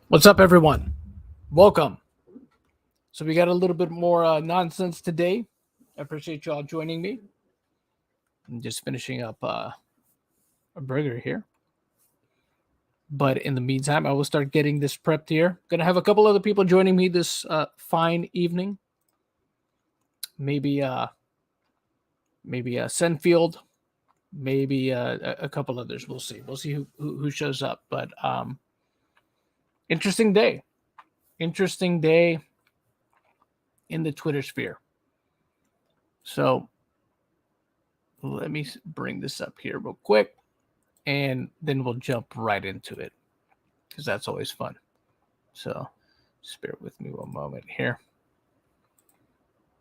What's up, everyone? Welcome. So we got a little bit more nonsense today. I appreciate you all joining me. I'm just finishing up a burger here. But in the meantime, I will start getting this prepped here. Gonna have a couple other people joining me this fine evening. Maybe Senfield, maybe a couple others. We'll see. We'll see who shows up. But interesting day. Interesting day in the Twitter sphere. So let me bring this up here real quick, and then we'll jump right into it because that's always fun. So just bear with me one moment here.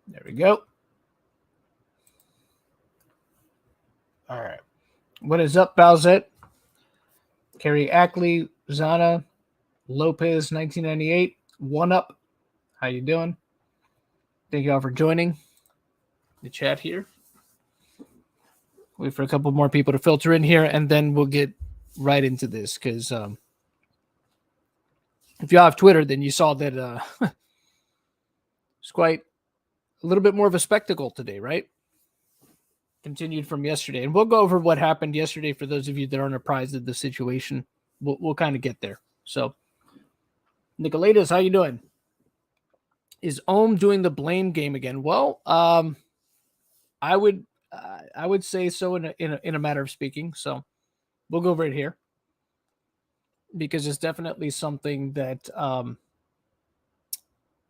There we go. All right. What is up, Balzette? Carrie Ackley, Zana, Lopez, 1998. One up. How you doing? Thank you all for joining the chat here. Wait for a couple more people to filter in here, and then we'll get right into this. Because if you have Twitter, then you saw that it's quite a little bit more of a spectacle today, right? Continued from yesterday, and we'll go over what happened yesterday for those of you that aren't apprised of the situation. We'll kind of get there. So, Nicolaitis, how you doing? Is Ohm doing the blame game again? Well, I would say so in a matter of speaking. So we'll go over it here because it's definitely something that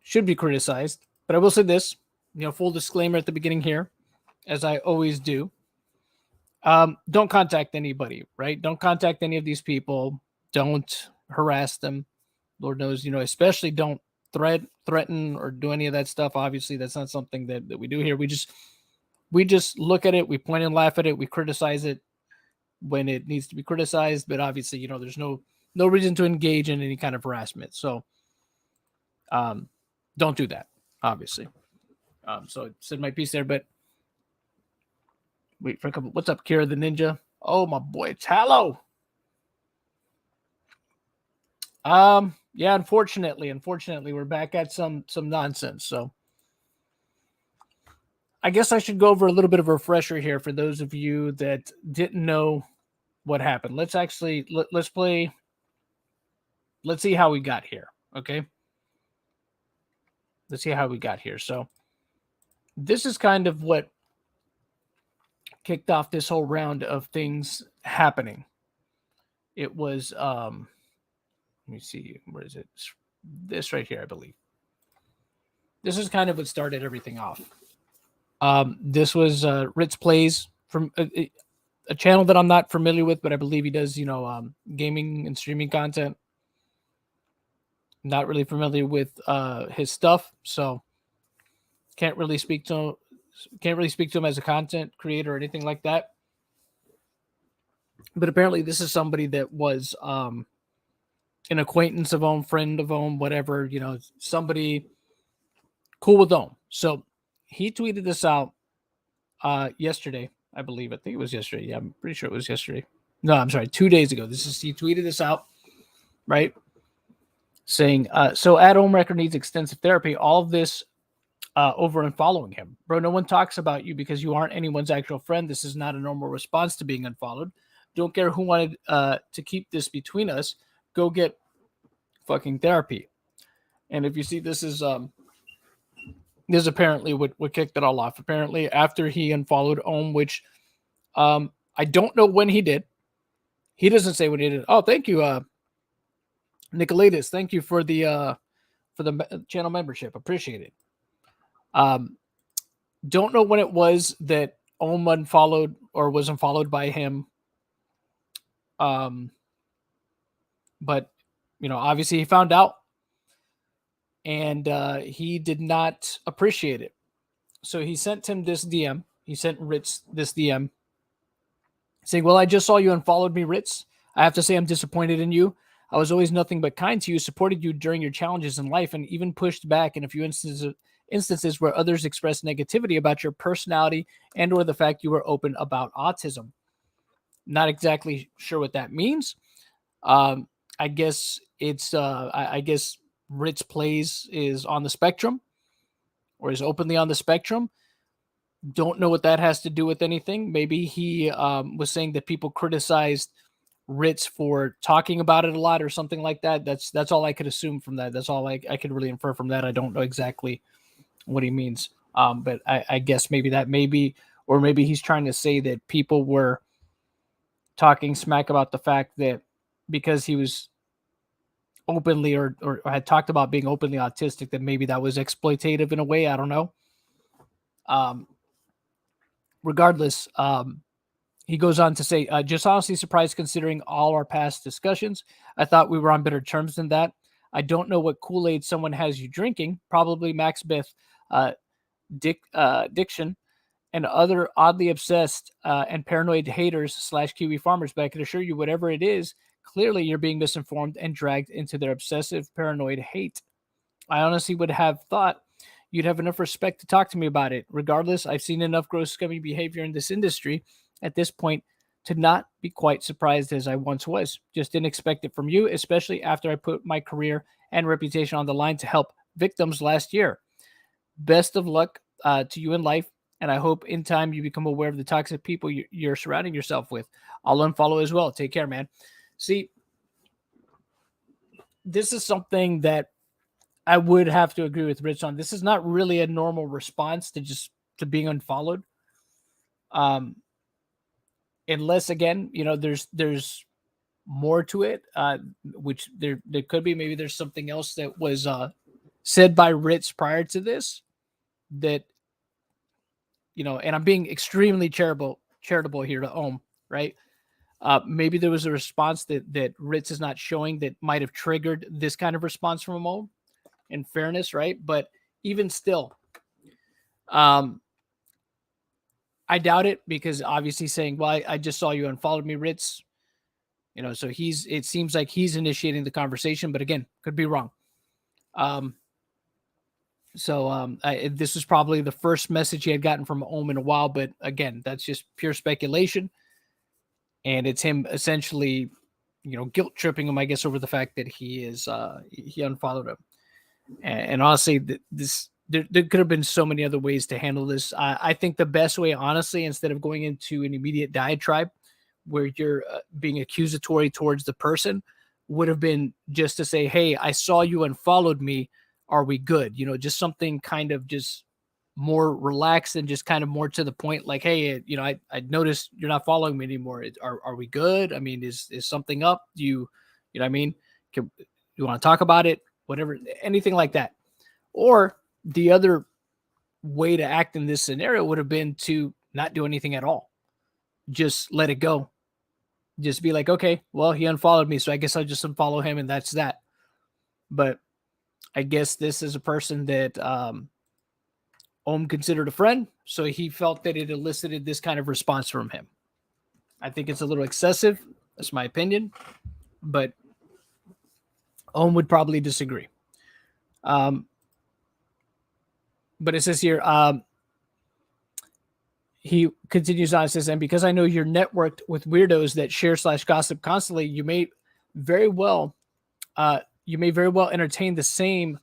should be criticized. But I will say this, full disclaimer at the beginning here, as I always do. Don't contact anybody, right? Don't contact any of these people. Don't harass them. Lord knows, especially don't threaten or do any of that stuff. Obviously, that's not something that we do here. We just look at it, we point and laugh at it, we criticize it when it needs to be criticized, but obviously, there's no reason to engage in any kind of harassment. So don't do that, obviously. So I said my piece there, but wait for a couple. What's up, Kira the Ninja? Oh, my boy, Tallow. Yeah, unfortunately, we're back at some nonsense. So I guess I should go over a little bit of a refresher here for those of you that didn't know what happened. Let's play. Let's see how we got here. Okay. Let's see how we got here. So this is kind of what kicked off this whole round of things happening. It was, let me see, where is it? This right here, I believe. This is kind of what started everything off. This was Ritz Plays from a channel that I'm not familiar with, but I believe he does, gaming and streaming content. Not really familiar with his stuff, so can't really speak to him as a content creator or anything like that. But apparently, this is somebody that was an acquaintance of Ohm, friend of Ohm, whatever, somebody cool with Ohm. So he tweeted this out yesterday, I believe. I think it was yesterday. Yeah, I'm pretty sure it was yesterday. No, I'm sorry, 2 days ago. He tweeted this out, right? Saying, so Ohmwrecker needs extensive therapy. All of this over and following him. Bro, no one talks about you because you aren't anyone's actual friend. This is not a normal response to being unfollowed. Don't care who wanted to keep this between us. Go get fucking therapy. And if you see, this is apparently what kicked it all off. Apparently, after he unfollowed Ohm, which I don't know when he did. He doesn't say when he did. Oh, thank you, Nicolaitis. Thank you for the channel membership. Appreciate it. Don't know when it was that Ohm unfollowed or was unfollowed by him. But obviously he found out, and he did not appreciate it. So he sent him this DM. He sent Ritz this DM saying, well, I just saw you unfollowed me, Ritz. I have to say I'm disappointed in you. I was always nothing but kind to you, supported you during your challenges in life, and even pushed back in a few instances where others expressed negativity about your personality and or the fact you were open about autism. Not exactly sure what that means. I guess it's I guess Ritz plays is on the spectrum or is openly on the spectrum. Don't know what that has to do with anything. Maybe he was saying that people criticized Ritz for talking about it a lot or something like that. That's all I could assume from that. That's all I could really infer from that. I don't know exactly what he means. But I guess maybe that or maybe he's trying to say that people were talking smack about the fact that because he was openly or had talked about being openly autistic, that maybe that was exploitative in a way. I don't know. Um, Regardless, he goes on to say, just honestly surprised considering all our past discussions. I thought we were on better terms than that. I don't know what Kool-Aid someone has you drinking, probably Max Beth diction and other oddly obsessed and paranoid haters / Kiwi farmers, but I can assure you whatever it is, clearly you're being misinformed and dragged into their obsessive paranoid hate. I honestly would have thought you'd have enough respect to talk to me about it. Regardless, I've seen enough gross, scummy behavior in this industry at this point to not be quite surprised as I once was. Just didn't expect it from you, especially after I put my career and reputation on the line to help victims last year. Best of luck to you in life, and I hope in time you become aware of the toxic people you're surrounding yourself with. I'll unfollow as well. Take care, man. See, this is something that I would have to agree with Rich on. This is not really a normal response to being unfollowed. Unless again, there's more to it, which there could be. Maybe there's something else that was said by Ritz prior to this that, and I'm being extremely charitable here to Ohm, right? Maybe there was a response that Ritz is not showing that might have triggered this kind of response from Ohm, in fairness, right? But even still, I doubt it, because obviously saying, well, I just saw you unfollowed me, Ritz. So it seems like he's initiating the conversation, but again, could be wrong. This was probably the first message he had gotten from Ohm in a while, but again, that's just pure speculation. And it's him essentially, guilt tripping him, I guess, over the fact that he unfollowed him. And honestly, there could have been so many other ways to handle this. I think the best way, honestly, instead of going into an immediate diatribe where you're being accusatory towards the person, would have been just to say, hey, I saw you and followed me. Are we good? Just something kind of just more relaxed and just kind of more to the point. Like, hey, I noticed you're not following me anymore. Are we good? I mean, is something up? Do you know what I mean? You want to talk about it? Whatever, anything like that. Or the other way to act in this scenario would have been to not do anything at all. Just let it go. Just be like, okay, well, he unfollowed me, so I guess I'll just unfollow him, and that's that. But I guess this is a person that Ohm considered a friend, so he felt that it elicited this kind of response from him. I think it's a little excessive. That's my opinion. But Ohm would probably disagree. But it says here, he continues on, says, and because I know you're networked with weirdos that share / gossip constantly, you may very well entertain the same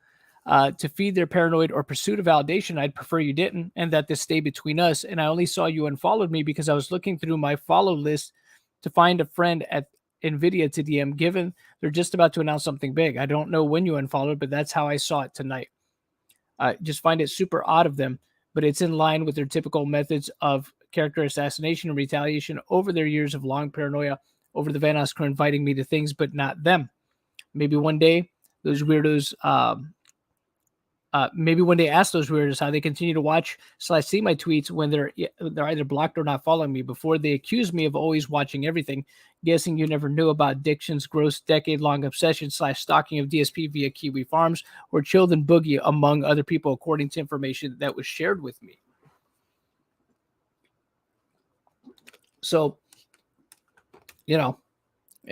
to feed their paranoid or pursuit of validation. I'd prefer you didn't, and that this stay between us. And I only saw you unfollowed me because I was looking through my follow list to find a friend at NVIDIA to DM, given they're just about to announce something big. I don't know when you unfollowed, but that's how I saw it tonight. Just find it super odd of them, but it's in line with their typical methods of character assassination and retaliation over their years of long paranoia over the Vanoss crew inviting me to things, but not them. Maybe one day those weirdos, ask those weirdos how they continue to watch / see my tweets when they're either blocked or not following me before they accuse me of always watching everything. Guessing you never knew about Diction's gross decade-long obsession / stalking of DSP via Kiwi Farms or Chilled and Boogie, among other people, according to information that was shared with me. So, I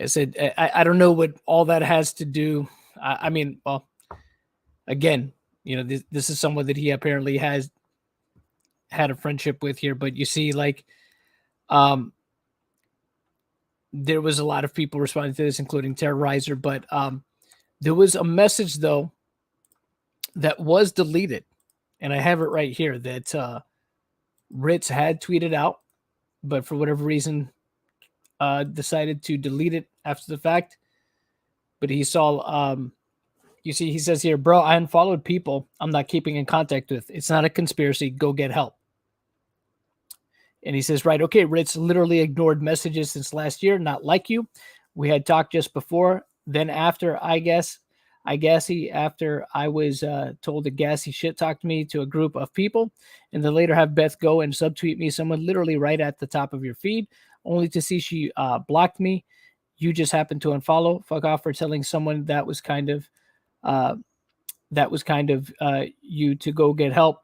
said, I don't know what all that has to do. I mean, well, again, this is someone that he apparently has had a friendship with here, but you see, like, there was a lot of people responding to this, including Terrorizer. But there was a message, though, that was deleted. And I have it right here that Ritz had tweeted out, but for whatever reason, decided to delete it after the fact. But he saw, you see, he says here, bro, I unfollowed people I'm not keeping in contact with. It's not a conspiracy. Go get help. And he says, right, okay, Ritz literally ignored messages since last year, not like you. We had talked just before, then after, I guess after I was told to gassy shit talk to me to a group of people, and then later have Beth go and subtweet me someone literally right at the top of your feed, only to see she blocked me. You just happened to unfollow. Fuck off for telling someone that was kind of you to go get help,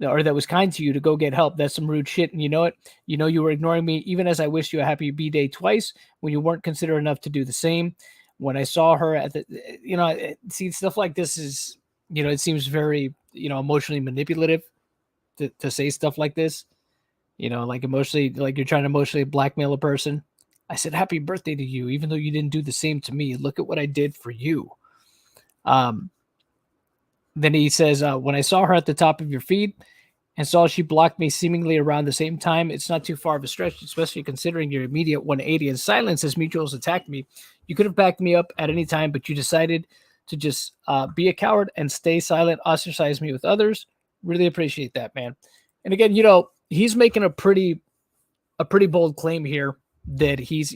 or that was kind to you to go get help. That's some rude shit. And you know it. You know you were ignoring me, even as I wished you a happy B-Day twice when you weren't considerate enough to do the same. When I saw her at the, see, stuff like this is, it seems very, emotionally manipulative to say stuff like this, like emotionally, like you're trying to emotionally blackmail a person. I said, happy birthday to you, even though you didn't do the same to me. Look at what I did for you. Then he says, when I saw her at the top of your feed and saw she blocked me seemingly around the same time, it's not too far of a stretch, especially considering your immediate 180 and silence as mutuals attacked me. You could have backed me up at any time, but you decided to just be a coward and stay silent, ostracize me with others. Really appreciate that, man. And again, he's making a pretty bold claim here that he's,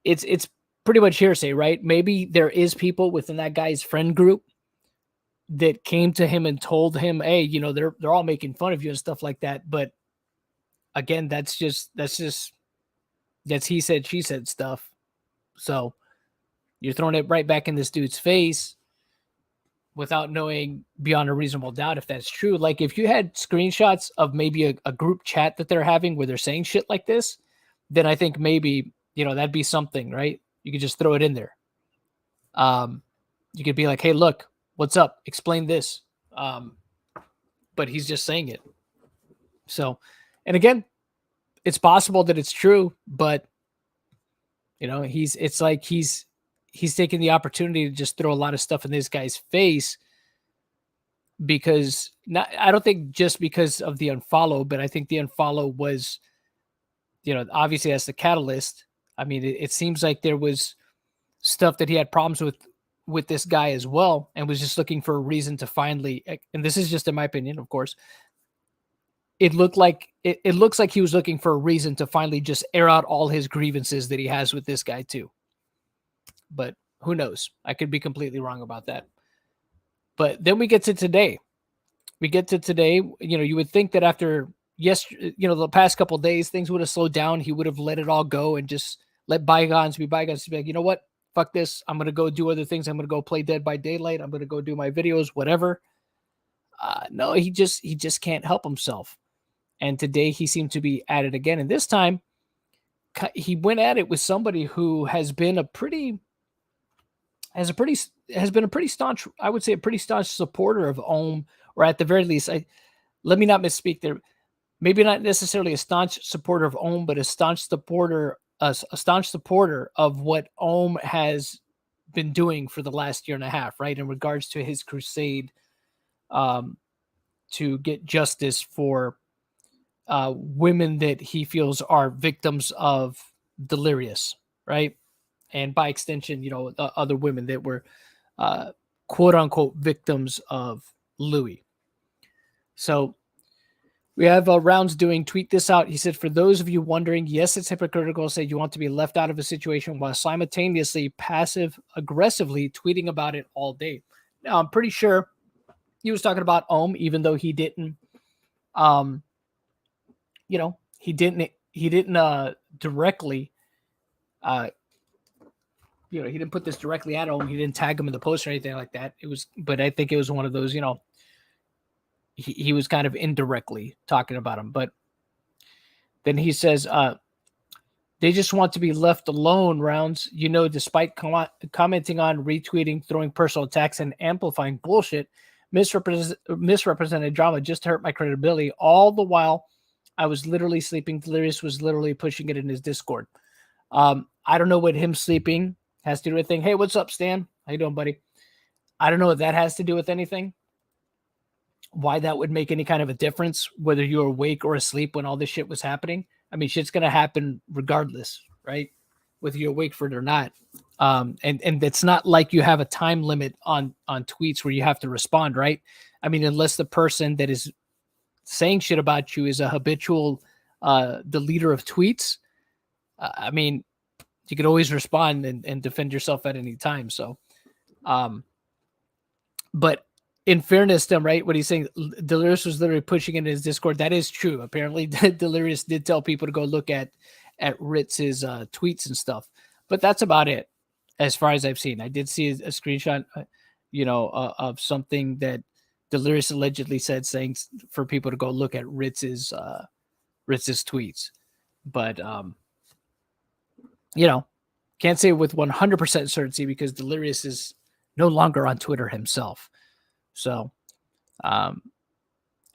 it's pretty much hearsay, right? Maybe there is people within that guy's friend group that came to him and told him, hey, they're all making fun of you and stuff like that. But again, that's he said, she said stuff. So you're throwing it right back in this dude's face without knowing beyond a reasonable doubt if that's true. Like if you had screenshots of maybe a group chat that they're having where they're saying shit like this, then I think maybe, that'd be something, right? You could just throw it in there. You could be like, hey, look, what's up? Explain this. But he's just saying it. So, and again, it's possible that it's true, but it's like he's taking the opportunity to just throw a lot of stuff in this guy's face because I don't think just because of the unfollow, but I think the unfollow was, obviously as the catalyst. I mean, it seems like there was stuff that he had problems with this guy as well, and was just looking for a reason to finally, and this is just in my opinion, of course, it looks like he was looking for a reason to finally just air out all his grievances that he has with this guy too. But who knows? I could be completely wrong about that. But then we get to today. You would think that after the past couple of days, things would have slowed down. He would have let it all go and just let bygones be bygones. Be like, you know what? Fuck this. I'm going to go do other things. I'm going to go play Dead by Daylight. I'm going to go do my videos, whatever. No, he just can't help himself. And today he seemed to be at it again. And this time he went at it with somebody who has been a pretty staunch, I would say a pretty staunch supporter of Ohm, or at the very least, let me not misspeak there. Maybe not necessarily a staunch supporter of Ohm, but a staunch supporter of what Ohm has been doing for the last year and a half, right? In regards to his crusade to get justice for women that he feels are victims of Delirious, right? And by extension, other women that were quote unquote victims of Louis. So we have Rounds doing, tweet this out. He said, for those of you wondering, yes, it's hypocritical to say you want to be left out of a situation while simultaneously passive aggressively tweeting about it all day. Now, I'm pretty sure he was talking about Ohm, even though he didn't, he didn't directly, he didn't put this directly at Ohm. He didn't tag him in the post or anything like that. But I think it was one of those, he was kind of indirectly talking about him. But then he says, they just want to be left alone, Rounds. Despite commenting on, retweeting, throwing personal attacks, and amplifying bullshit, misrepresented drama just to hurt my credibility, all the while I was literally sleeping. Delirious was literally pushing it in his Discord. I don't know what him sleeping has to do with anything. Hey, what's up, Stan? How you doing, buddy? I don't know what that has to do with anything. Why that would make any kind of a difference, whether you're awake or asleep when all this shit was happening. I mean, shit's going to happen regardless, right? Whether you're awake for it or not. And it's not like you have a time limit on tweets where you have to respond, right? I mean, unless the person that is saying shit about you is a habitual deleter of tweets, I mean, you could always respond and defend yourself at any time. So, but in fairness to him, right, what he's saying, Delirious was literally pushing in his Discord. That is true. Apparently, Delirious did tell people to go look at Ritz's tweets and stuff, but that's about it as far as I've seen. I did see a screenshot, of something that Delirious allegedly said, saying for people to go look at Ritz's tweets, but can't say with 100% certainty because Delirious is no longer on Twitter himself. So I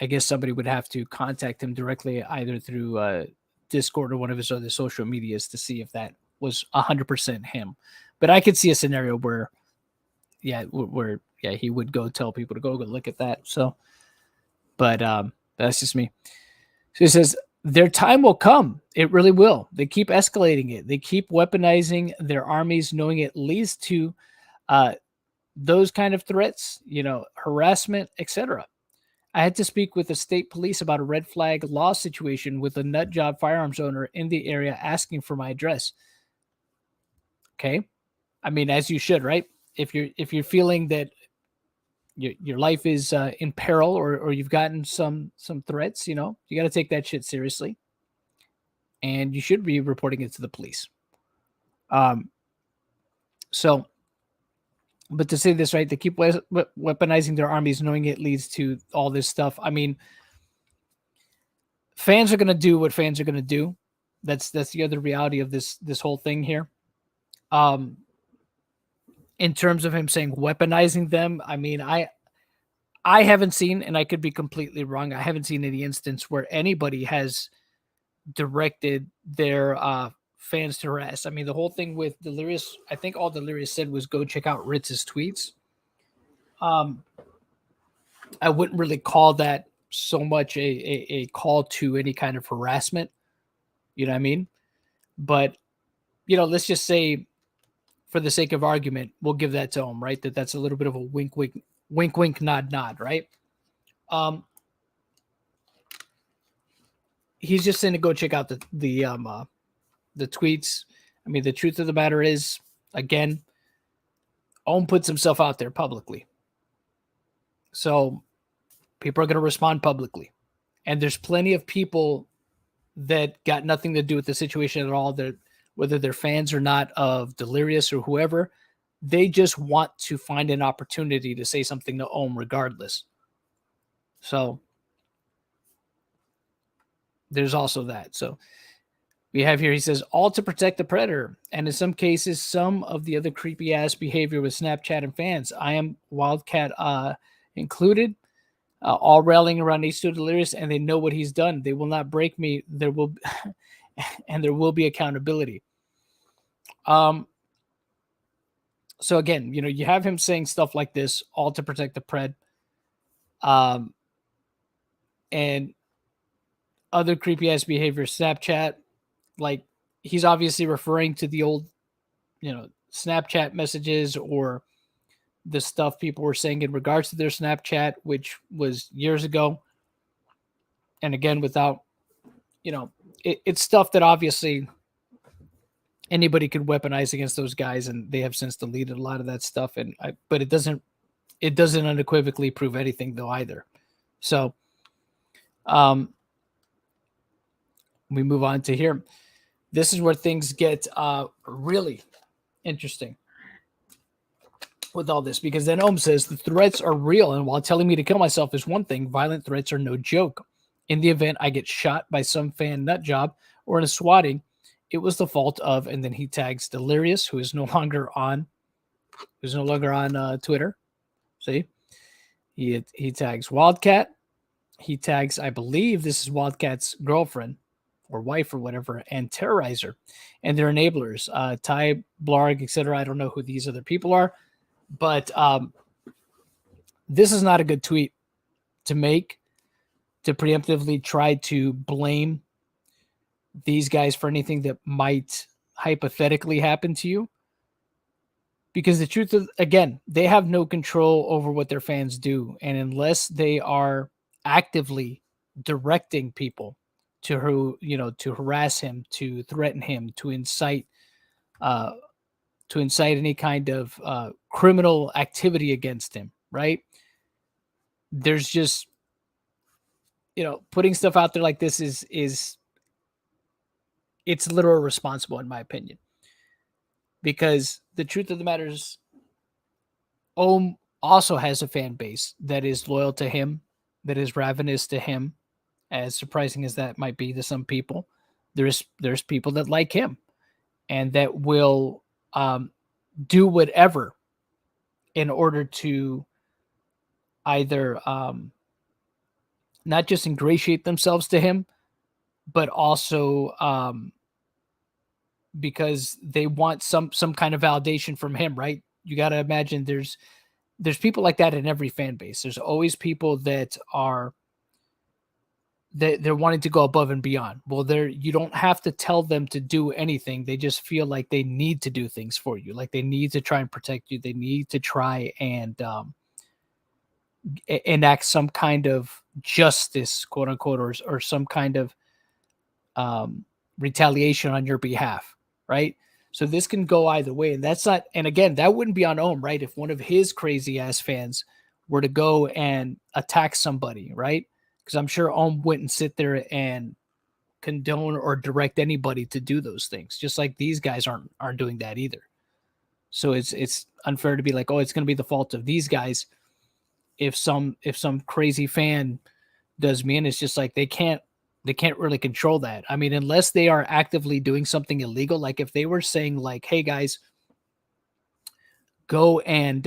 guess somebody would have to contact him directly either through Discord or one of his other social medias to see if that was 100% him. But I could see a scenario where he would go tell people to go look at that. So, but that's just me. So he says, their time will come. It really will. They keep escalating it. They keep weaponizing their armies, knowing it leads to those kind of threats, harassment, etc. I had to speak with the state police about a red flag law situation with a nut job firearms owner in the area asking for my address. Okay. I mean, as you should, right? If you're feeling that your life is in peril or you've gotten some threats, you got to take that shit seriously. And you should be reporting it to the police. But to say this, right, they keep weaponizing their armies, knowing it leads to all this stuff. I mean, fans are going to do what fans are going to do. That's the other reality of this whole thing here. In terms of him saying weaponizing them, I mean, I haven't seen, and I could be completely wrong, I haven't seen any instance where anybody has directed their fans to harass. I mean, the whole thing with Delirious, I think all Delirious said was go check out Ritz's tweets. I wouldn't really call that so much a call to any kind of harassment. You know what I mean? But, let's just say for the sake of argument, we'll give that to him, right? That's a little bit of a wink, nod, right? He's just saying to go check out the tweets. I mean, the truth of the matter is, again, Ohm puts himself out there publicly. So people are going to respond publicly. And there's plenty of people that got nothing to do with the situation at all, that whether they're fans or not of Delirious or whoever, they just want to find an opportunity to say something to Ohm regardless. So there's also that. So we have here, he says, all to protect the predator. And in some cases, some of the other creepy ass behavior with Snapchat and fans. I am Wildcat included, all rallying around H2 Delirious, and they know what he's done. They will not break me. There will and there will be accountability. So again, you have him saying stuff like this, all to protect the pred. And other creepy ass behavior, Snapchat, like he's obviously referring to the old, Snapchat messages or the stuff people were saying in regards to their Snapchat, which was years ago. And again, without, it's stuff that obviously anybody could weaponize against those guys, and they have since deleted a lot of that stuff. But it doesn't unequivocally prove anything though either. So, we move on to here. This is where things get really interesting with all this, because then Ohm says the threats are real, and while telling me to kill myself is one thing, violent threats are no joke. In the event I get shot by some fan nut job or in a swatting, it was the fault of, and then he tags Delirious, who is no longer on Twitter. See, he tags Wildcat, he tags, I believe this is Wildcat's girlfriend or wife or whatever, and Terrorizer, and their enablers, Ty, Blarg, etc. I don't know who these other people are, but this is not a good tweet to make, to preemptively try to blame these guys for anything that might hypothetically happen to you. Because the truth is, again, they have no control over what their fans do. And unless they are actively directing people to to harass him, to threaten him, to incite any kind of criminal activity against him, right? There's just, putting stuff out there like this is it's a little irresponsible in my opinion. Because the truth of the matter is, Ohm also has a fan base that is loyal to him, that is ravenous to him. As surprising as that might be to some people, there's people that like him and that will do whatever in order to either not just ingratiate themselves to him, but also because they want some kind of validation from him, right? You got to imagine there's people like that in every fan base. There's always people that are they're wanting to go above and beyond. Well, you don't have to tell them to do anything. They just feel like they need to do things for you. Like they need to try and protect you. They need to try and enact some kind of justice, quote unquote, or some kind of retaliation on your behalf, right? So this can go either way. And that's not, and again, that wouldn't be on Ohm, right? If one of his crazy ass fans were to go and attack somebody, right? Because I'm sure Ohm wouldn't sit there and condone or direct anybody to do those things. Just like these guys aren't doing that either. So it's unfair to be like, oh, it's going to be the fault of these guys if some crazy fan does me. And it's just like they can't really control that. I mean, unless they are actively doing something illegal, like if they were saying like, hey guys, go and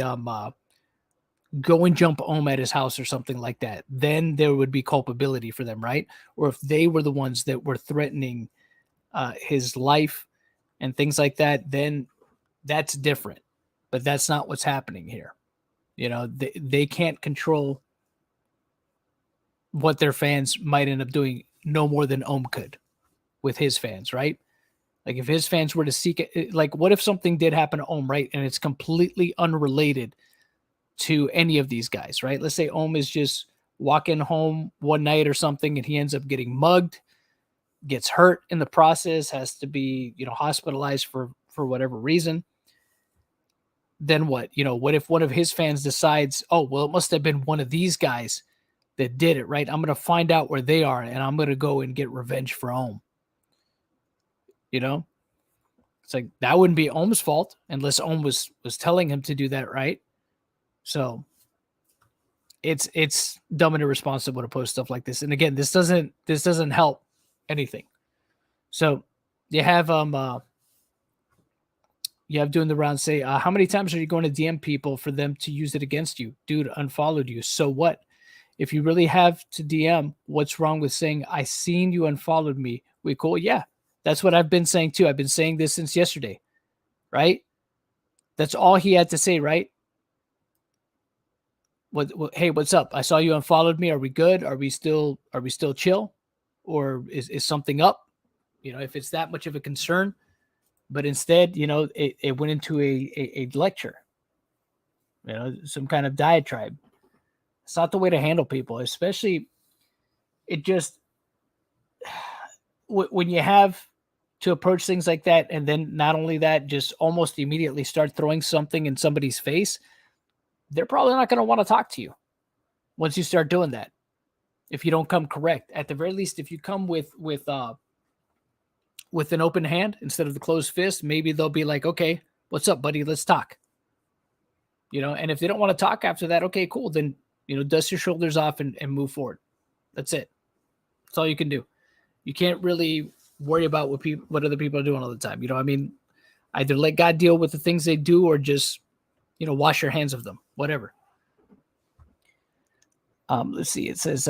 jump Ohm at his house or something like that, then there would be culpability for them, right? Or if they were the ones that were threatening his life and things like that, then that's different. But that's not what's happening here. They can't control what their fans might end up doing no more than Ohm could with his fans, right? Like if his fans were to seek it, like what if something did happen to Ohm, right? And it's completely unrelated to any of these guys, right? Let's say Ohm is just walking home one night or something and he ends up getting mugged, gets hurt in the process, has to be, hospitalized for whatever reason. Then what? What if one of his fans decides, oh, well, it must have been one of these guys that did it, right? I'm going to find out where they are and I'm going to go and get revenge for Ohm. It's like that wouldn't be Ohm's fault unless Ohm was telling him to do that, right? So it's dumb and irresponsible to post stuff like this. And again, this doesn't help anything. So you have doing the round say, how many times are you going to DM people for them to use it against you? Dude unfollowed you. So what? If you really have to DM, what's wrong with saying, I seen you unfollowed me? We cool? Yeah. That's what I've been saying too. I've been saying this since yesterday, right? That's all he had to say, right? What, hey, what's up? I saw you unfollowed me. Are we good? Are we still chill? Or is something up? If it's that much of a concern. But instead, it went into a lecture, some kind of diatribe. It's not the way to handle people, especially it just when you have to approach things like that. And then not only that, just almost immediately start throwing something in somebody's face. They're probably not going to want to talk to you once you start doing that. If you don't come correct, at the very least, if you come with an open hand instead of the closed fist, maybe they'll be like, okay, what's up, buddy? Let's talk. And if they don't want to talk after that, okay, cool. Then, dust your shoulders off and move forward. That's it. That's all you can do. You can't really worry about what other people are doing all the time. Either let God deal with the things they do or just, wash your hands of them, whatever. Let's see. It says,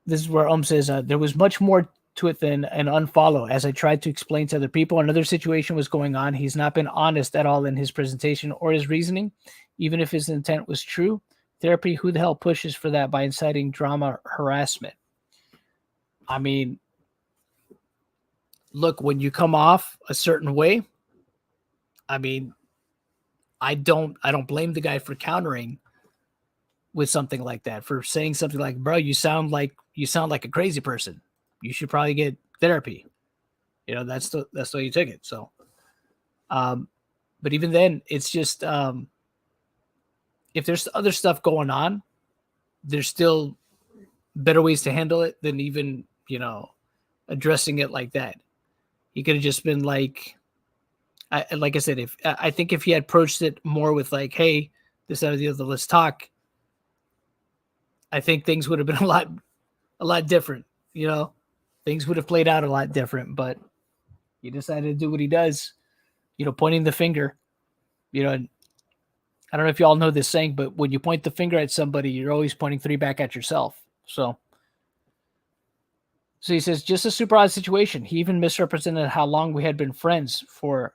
this is where says, there was much more to it than an unfollow. As I tried to explain to other people, another situation was going on. He's not been honest at all in his presentation or his reasoning, even if his intent was true. Therapy, who the hell pushes for that by inciting drama, harassment? I mean, look, when you come off a certain way, I mean, I don't blame the guy for countering with something like that, for saying something like, bro, you sound like a crazy person. You should probably get therapy. You know, that's the way you took it. So, but even then, it's just, if there's other stuff going on, there's still better ways to handle it than even, you know, addressing it like that. He could have just been like I said, I think if he had approached it more with like, hey, this, that, or the other, let's talk, I think things would have been a lot different. You know, things would have played out a lot different, but he decided to do what he does, you know, pointing the finger. You know, I don't know if you all know this saying, but when you point the finger at somebody, you're always pointing 3 back at yourself. So he says, just a super odd situation. He even misrepresented how long we had been friends for,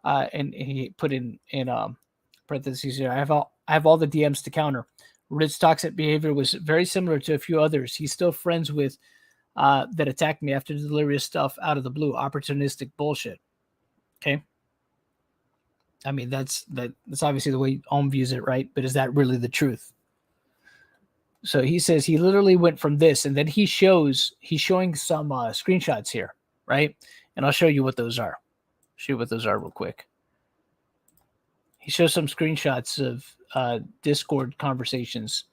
and he put in parentheses here, I have all the DMs to counter. Rit's toxic behavior was very similar to a few others. He's still friends with that attacked me after delirious stuff out of the blue, opportunistic bullshit. Okay. I mean, that's obviously the way Ohm views it, right? But is that really the truth? So he says he literally went from this, and then he's showing some screenshots here, right? And I'll show you what those are. Show you what those are real quick. He shows some screenshots of Discord conversations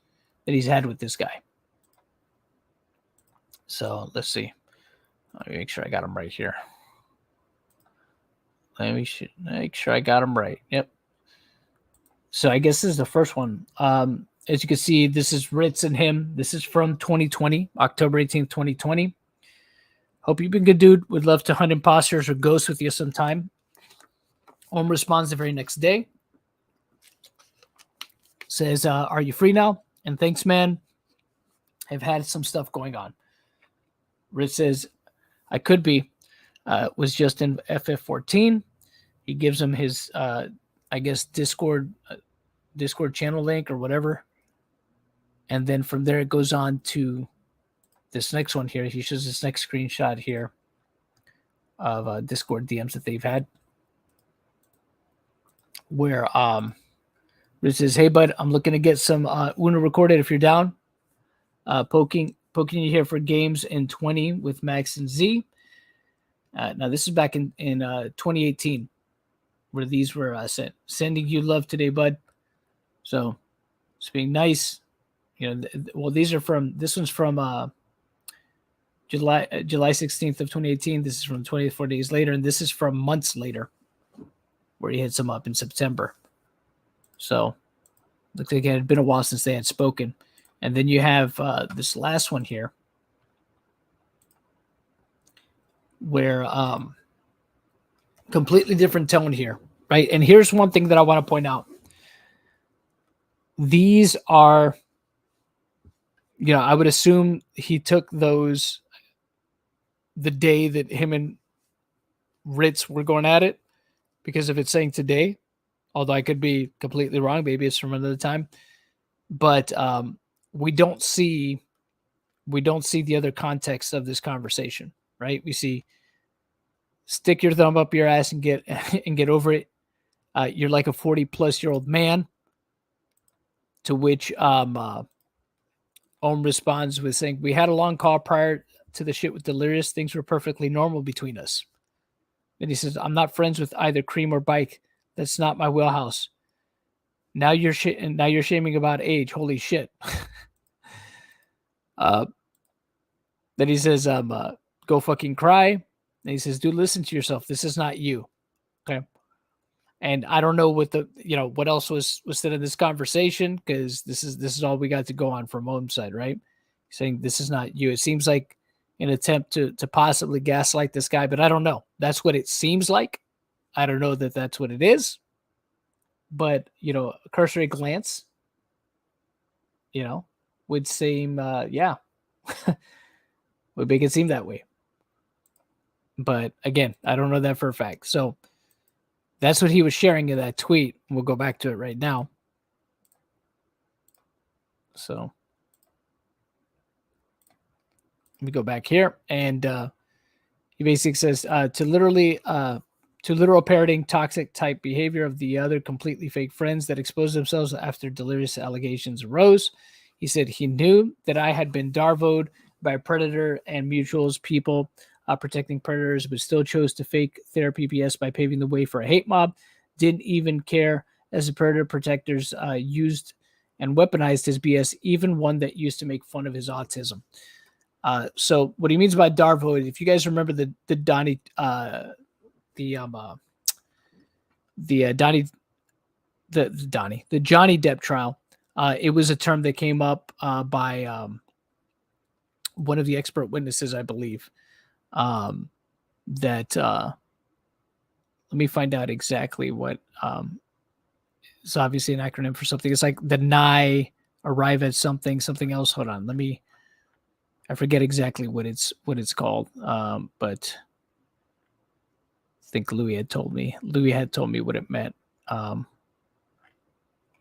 that he's had with this guy. So let's see. Let me make sure I got him right here. Let me make sure I got him right. Yep. So I guess this is the first one. As you can see, this is Ritz and him. This is from 2020, October 18th, 2020. Hope you've been good, dude. Would love to hunt imposters or ghosts with you sometime. Ohm responds the very next day. Says, are you free now? And thanks, man. I've had some stuff going on. Ritz says, I could be. Was just in FF14. He gives him his, I guess, Discord channel link or whatever. And then from there, it goes on to this next one here. He shows this next screenshot here of Discord DMs that they've had. Where it says, hey, bud, I'm looking to get some Uno recorded if you're down. Poking you here for games in 20 with Max and Z. Now, this is back in 2018 where these were sent. Sending you love today, bud. So it's being nice. You know, well, this one's from July 16th of 2018. This is from 24 days later, and this is from months later, where he hits him up in September. So looks like it had been a while since they had spoken. And then you have this last one here, where completely different tone here, right? And here's one thing that I want to point out. These are, you know, I would assume he took those the day that him and Ritz were going at it, because if it's saying today, although I could be completely wrong, maybe it's from another time, but we don't see the other context of this conversation, right? We see stick your thumb up your ass and get over it. You're like a 40-plus-year-old man. To which Ohm responds with saying, we had a long call prior to the shit with Delirious. Things were perfectly normal between us. And he says, I'm not friends with either Cream or Bike. That's not my wheelhouse. Now you're shaming about age. Holy shit. Then he says, go fucking cry. And he says, dude, listen to yourself. This is not you. Okay. And I don't know what what else was said in this conversation, because this is all we got to go on from Ohm's side, right? Saying this is not you. It seems like an attempt to possibly gaslight this guy, but I don't know. That's what it seems like. I don't know that that's what it is. But, a cursory glance, would seem, yeah, would make it seem that way. But again, I don't know that for a fact. So that's what he was sharing in that tweet. We'll go back to it right now. So let me go back here, and he basically says to literal parroting toxic type behavior of the other completely fake friends that exposed themselves after delirious allegations arose. He said he knew that I had been DARVO'd by a predator and mutuals people protecting predators, but still chose to fake therapy BS by paving the way for a hate mob. Didn't even care as the predator protectors used and weaponized his BS, even one that used to make fun of his autism. So what he means by DARVO, if you guys remember the Donnie Johnny Depp trial, it was a term that came up by one of the expert witnesses, I believe. Let me find out exactly what. It's obviously an acronym for something. It's like deny, arrive at something else. Hold on, I forget exactly what it's called. But I think Louis had told me what it meant. But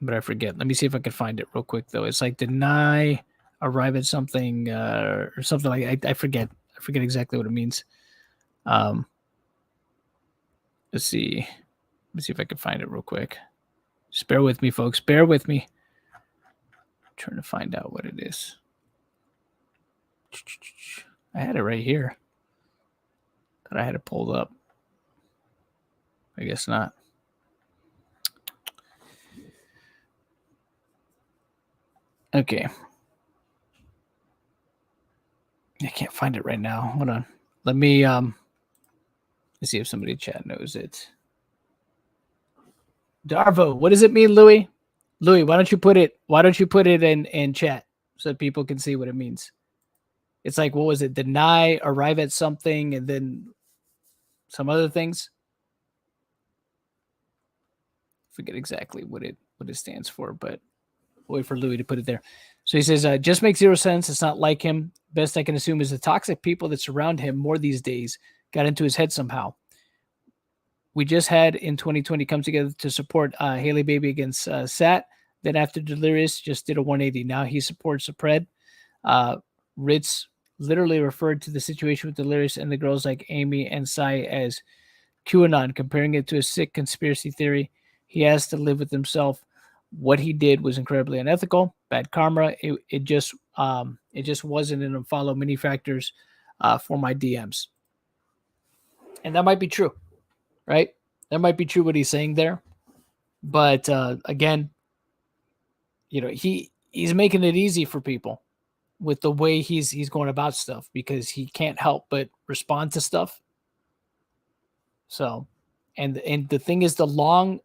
I forget. Let me see if I can find it real quick though. It's like deny, arrive at something, or something like I forget. I forget exactly what it means. Let's see. Let me see if I can find it real quick. Just bear with me, folks. Bear with me. I'm trying to find out what it is. I had it right here. Thought I had it pulled up. I guess not. Okay. I can't find it right now. Hold on. Let me let's see if somebody in chat knows it. DARVO, what does it mean, Louis? Louis, why don't you put it in chat so that people can see what it means? It's like, what was it? Deny, arrive at something, and then some other things. Forget exactly what it stands for, but wait for Louis to put it there. So he says, just makes zero sense. It's not like him. Best I can assume is the toxic people that surround him more these days got into his head somehow. We just had in 2020 come together to support Haley Baby against Sat. Then after Delirious just did a 180. Now he supports a pred. Ritz literally referred to the situation with Delirious and the girls like Amy and Sai as QAnon, comparing it to a sick conspiracy theory. He has to live with himself. What he did was incredibly unethical, bad karma. It just wasn't in follow many factors for my DMs. And that might be true, right? That might be true what he's saying there. But again, you know, he's making it easy for people with the way he's going about stuff because he can't help but respond to stuff. So, and the thing is, the long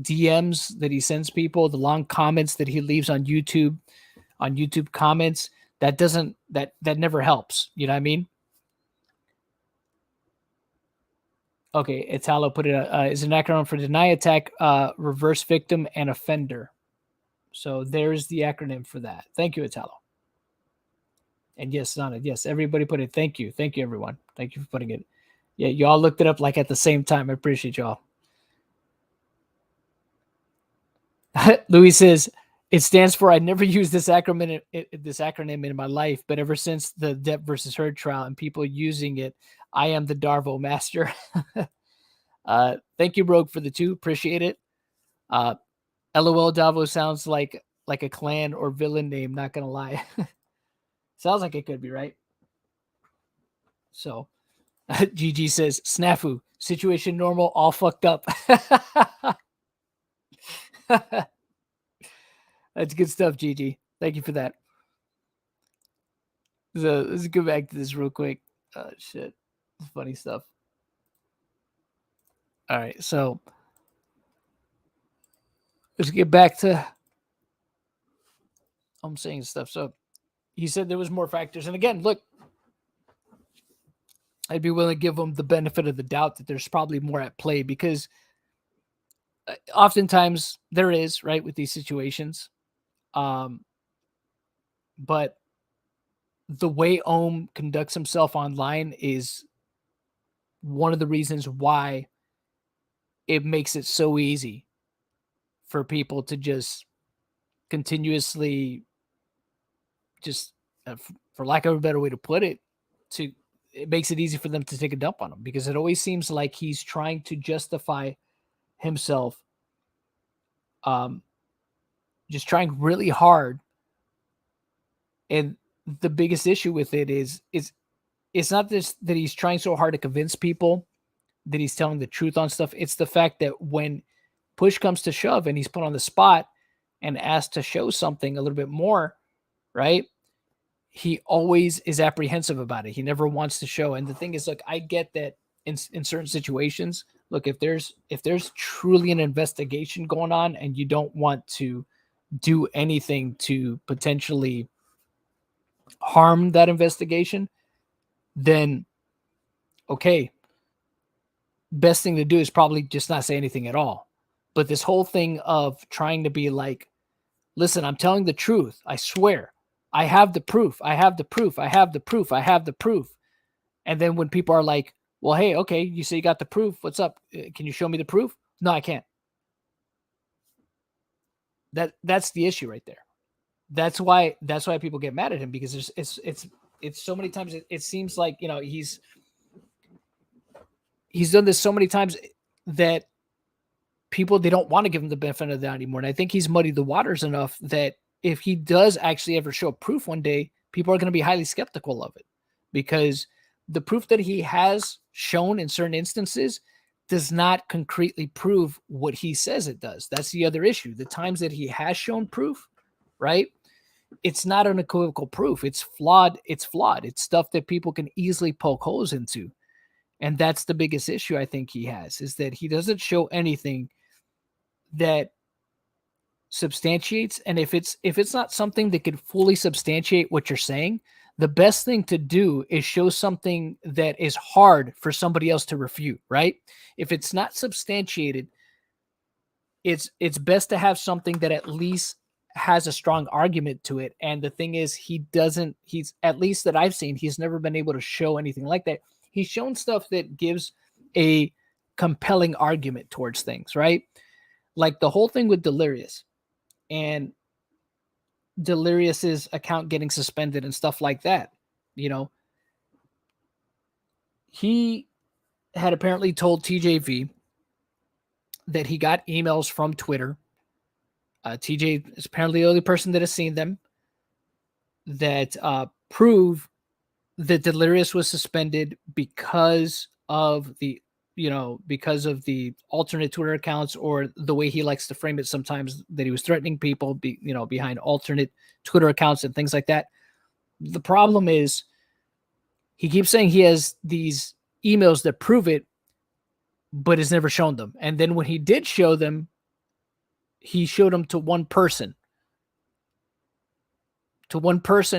DMs that he sends people, the long comments that he leaves on YouTube comments, that never helps. You know what I mean? Okay, Italo put it is an acronym for deny, attack, reverse victim, and offender. So there's the acronym for that. Thank you, Italo. And yes, Sana, yes, everybody put it. Thank you, everyone. Thank you for putting it. Yeah, you all looked it up like at the same time. I appreciate y'all. Louis says it stands for I never used this acronym in my life, but ever since the Depp versus Heard trial and people using it, I am the DARVO master. Thank you, Rogue, for the 2. Appreciate it. LOL DARVO sounds like a clan or villain name. Not gonna lie, sounds like it could be, right? So, GG says snafu situation normal, all fucked up. That's good stuff, GG. Thank you for that. So let's go back to this real quick. Shit, it's funny stuff. All right, so let's get back to I'm saying stuff. So he said there was more factors, and again, look, I'd be willing to give him the benefit of the doubt that there's probably more at play because oftentimes there is, right, with these situations. But the way Ohm conducts himself online is one of the reasons why it makes it so easy for people to just continuously just for lack of a better way to put it, it makes it easy for them to take a dump on him, because it always seems like he's trying to justify himself, just trying really hard. And the biggest issue with it is it's not this that he's trying so hard to convince people that he's telling the truth on stuff. It's the fact that when push comes to shove and he's put on the spot and asked to show something a little bit more, right? He always is apprehensive about it. He never wants to show. And the thing is, look, I get that in certain situations, look, if there's truly an investigation going on and you don't want to do anything to potentially harm that investigation, then okay, best thing to do is probably just not say anything at all. But this whole thing of trying to be like, listen, I'm telling the truth. I swear. I have the proof. I have the proof. I have the proof. I have the proof. And then when people are like, well, hey, okay, you say you got the proof. What's up? Can you show me the proof? No, I can't. That's the issue right there. That's why people get mad at him, because it's so many times it seems like, you know, he's done this so many times that people, they don't want to give him the benefit of the doubt anymore. And I think he's muddied the waters enough that if he does actually ever show proof one day, people are going to be highly skeptical of it, because the proof that he has shown in certain instances does not concretely prove what he says it does. That's the other issue. The times that he has shown proof, right? It's not unequivocal proof. It's flawed. It's flawed. It's stuff that people can easily poke holes into. And that's the biggest issue I think he has, is that he doesn't show anything that substantiates. And if it's not something that could fully substantiate what you're saying, the best thing to do is show something that is hard for somebody else to refute, right? If it's not substantiated, it's best to have something that at least has a strong argument to it. And the thing is, he's, at least that I've seen, he's never been able to show anything like that. He's shown stuff that gives a compelling argument towards things, right? Like the whole thing with Delirious and Delirious's account getting suspended and stuff like that. You know, he had apparently told TJV that he got emails from Twitter. TJ is apparently the only person that has seen them, that prove that Delirious was suspended because of the alternate Twitter accounts, or the way he likes to frame it sometimes, that he was threatening people behind alternate Twitter accounts and things like that. The problem is, he keeps saying he has these emails that prove it, but has never shown them. And then when he did show them, he showed them to one person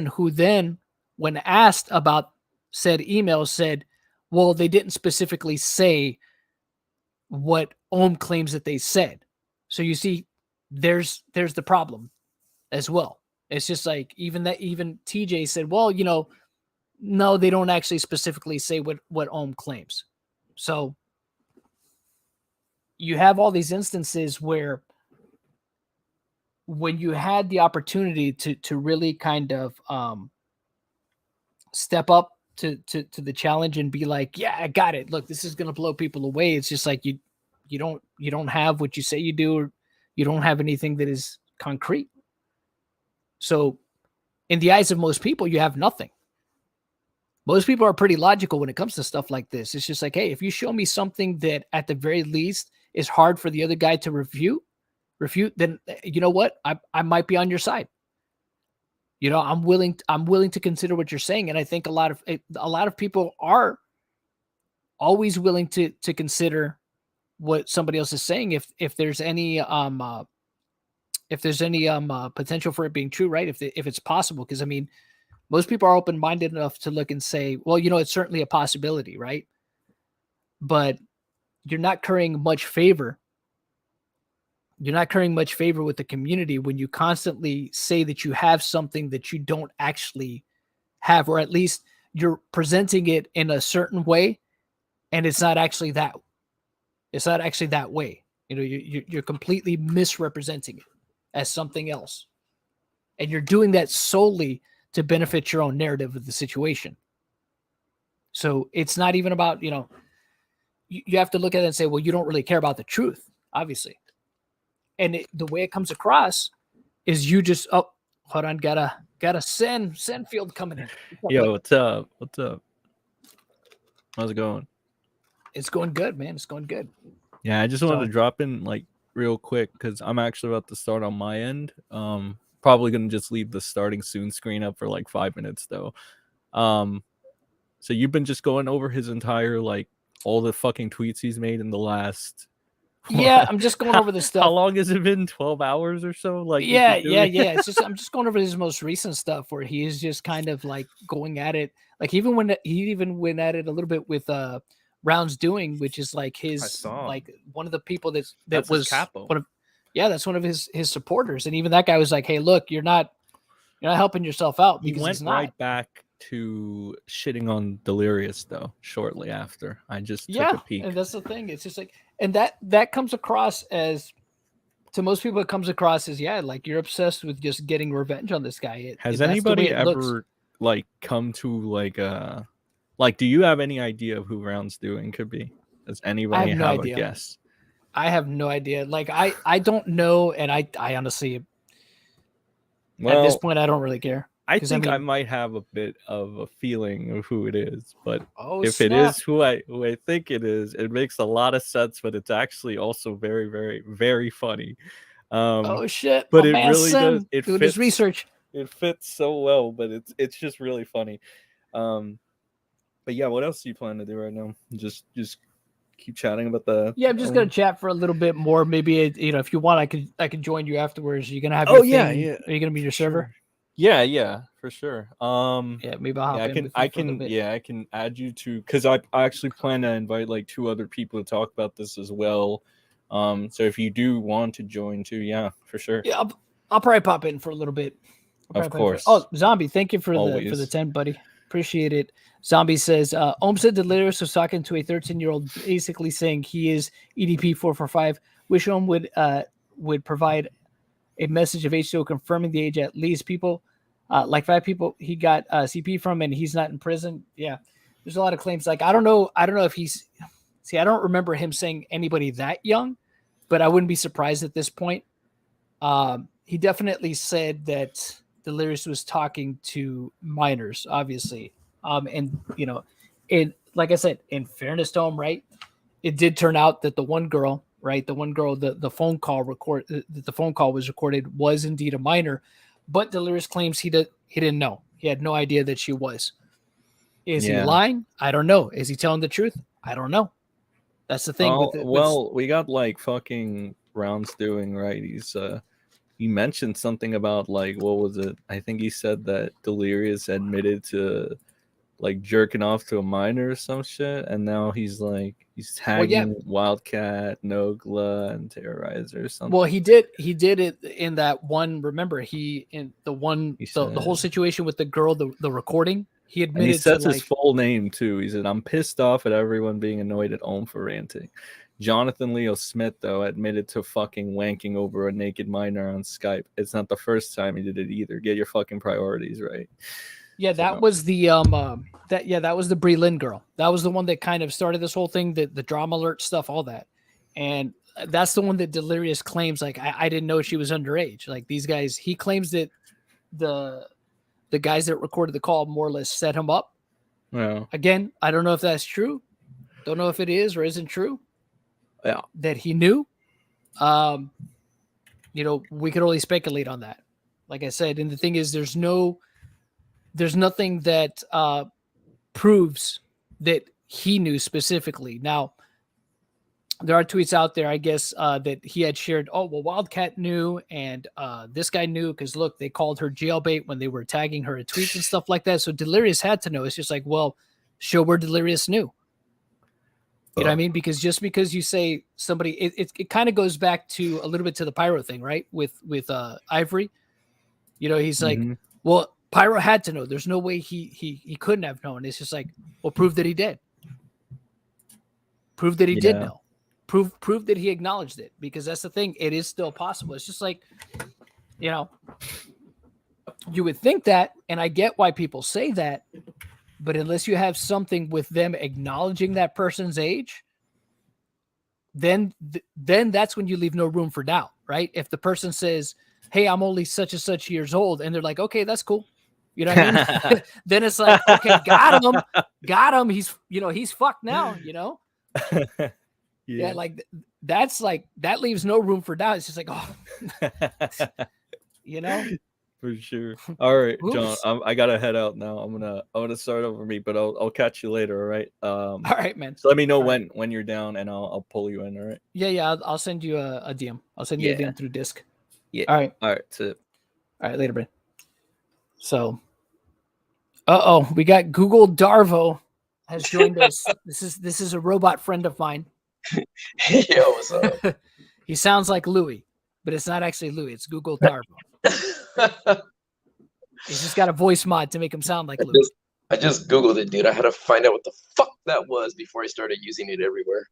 who then, when asked about said emails, said, well, they didn't specifically say what Ohm claims that they said. So you see, there's the problem as well. It's just like, even TJ said, well, no, they don't actually specifically say what Ohm claims. So you have all these instances where, when you had the opportunity to really kind of step up to the challenge and be like, yeah, I got it. Look, this is going to blow people away. It's just like, you don't have what you say you do, or you don't have anything that is concrete. So in the eyes of most people, you have nothing. Most people are pretty logical when it comes to stuff like this. It's just like, hey, if you show me something that at the very least is hard for the other guy to refute, then you know what? I might be on your side. I'm willing to consider what you're saying. And I think a lot of people are always willing to consider what somebody else is saying, if there's any potential for it being true, right? If it's possible. Because I mean, most people are open-minded enough to look and say, well, it's certainly a possibility, right? But you're not currying much favor you're not currying much favor with the community when you constantly say that you have something that you don't actually have, or at least you're presenting it in a certain way, and it's not actually that. It's not actually that way. You know, you're completely misrepresenting it as something else, and you're doing that solely to benefit your own narrative of the situation. So it's not even about, you know, you have to look at it and say, well, you don't really care about the truth, obviously. And the way it comes across is you just, oh, hold on, got a send field coming in. Yo, what's up? What's up? How's it going? It's going good, man. It's going good. Yeah, I just wanted to drop in like real quick because I'm actually about to start on my end. Probably gonna just leave the starting soon screen up for like 5 minutes though. So you've been just going over his entire like all the fucking tweets he's made in the last. Yeah, I'm just going over this stuff. How long has it been? 12 hours or so? Like yeah. It's just I'm just going over his most recent stuff where he is just kind of like going at it. Like he even went at it a little bit with Rounds Doing, which is like his like one of the people that was capo. That's one of his supporters, and even that guy was like, "Hey, look, you're not helping yourself out." He went right back to shitting on Delirious though. Shortly after, I just took a peek. And that's the thing. It's just like, and that comes across as, to most people, it comes across as like you're obsessed with just getting revenge on this guy. Has anybody ever like come to like, do you have any idea of who Rounds Doing could be? Does anybody have a guess? I have no idea. Like I don't know, and I honestly, at this point, I don't really care. I think I might have a bit of a feeling of who it is, but if snap. it is who I think it is, it makes a lot of sense, but it's actually also very, very, very funny. Oh shit! But it really does. It fits his research. It fits so well, but it's just really funny. But yeah, what else do you plan to do right now? Just keep chatting about the. Yeah, I'm just gonna chat for a little bit more. Maybe if you want, I could join you afterwards. You're gonna have. Your thing? Yeah. Are you gonna be your server? Yeah, for sure. Yeah, maybe I'll hop in. I can add you to, because I actually plan to invite like 2 other people to talk about this as well. So if you do want to join too, yeah, for sure. Yeah, I'll probably pop in for a little bit. Of course. Oh, Zombie, thank you for the 10, buddy. Appreciate it. Zombie says, Ohm said Delirious was talking to a 13-year-old, basically saying he is EDP 445. Wish Ohm would provide a message of H2O confirming the age at least. People, like 5 people he got CP from, and he's not in prison. Yeah, there's a lot of claims. Like I don't know if he's. See, I don't remember him saying anybody that young, but I wouldn't be surprised at this point. He definitely said that Delirious was talking to minors, obviously. And like I said, in fairness to him, right, it did turn out that the one girl, the phone call was recorded was indeed a minor, but Delirious claims he didn't know. He had no idea that she was. Is he lying? I don't know. Is he telling the truth? I don't know. That's the thing. We got like fucking Rounds Doing, right? He mentioned something about like, what was it? I think he said that Delirious admitted to like jerking off to a minor or some shit, and now he's tagging Wildcat, Nogla, and Terrorizer or something. Well, he did it in that one. Remember, the whole situation with the girl, the recording. He admitted. And he says his full name too. He said, "I'm pissed off at everyone being annoyed at Ohm for ranting." Jonathan Leo Smith, though, admitted to fucking wanking over a naked minor on Skype. It's not the first time he did it either. Get your fucking priorities right. Yeah, that was the that was the Brie Lynn girl. That was the one that kind of started this whole thing, the drama alert stuff, all that. And that's the one that Delirious claims, like, I didn't know she was underage. Like, these guys, he claims that the guys that recorded the call more or less set him up. Yeah. Again, I don't know if that's true. Don't know if it is or isn't true. Yeah. That he knew. We could only speculate on that. Like I said, and the thing is, there's nothing that proves that he knew specifically. Now, there are tweets out there, I guess, that he had shared, oh, well, Wildcat knew, and this guy knew, because, look, they called her jailbait when they were tagging her in tweets and stuff like that. So Delirious had to know. It's just like, well, show where Delirious knew. You know what I mean? Because just because you say somebody, it kind of goes back to a little bit to the Pyro thing, right? With Ivory, you know, he's like, well, Pyro had to know. There's no way he couldn't have known. It's just like, well, prove that he did. Prove that he did know. Prove that he acknowledged it, because that's the thing. It is still possible. It's just like, you know, you would think that, and I get why people say that, but unless you have something with them acknowledging that person's age, then that's when you leave no room for doubt, right? If the person says, hey, I'm only such and such years old, and they're like, okay, that's cool. You know what I mean? Then it's like, okay, got him. He's, you know, he's fucked now, you know? Yeah, like that's like, that leaves no room for doubt. It's just like, oh, you know? For sure. All right, John, I gotta head out now. I'm gonna start over me, but I'll catch you later. All right. All right, man. So let me know when you're down, and I'll pull you in. All right. Yeah. I'll send you a DM. I'll send you a DM through Disc. Yeah. All right. That's it. All right, later, Brad. So, we got Google DARVO has joined us. This is a robot friend of mine. Yo, what's up? He sounds like Louis, but it's not actually Louis. It's Google DARVO. He's just got a voice mod to make him sound like Louis. I just Googled it, dude. I had to find out what the fuck that was before I started using it everywhere.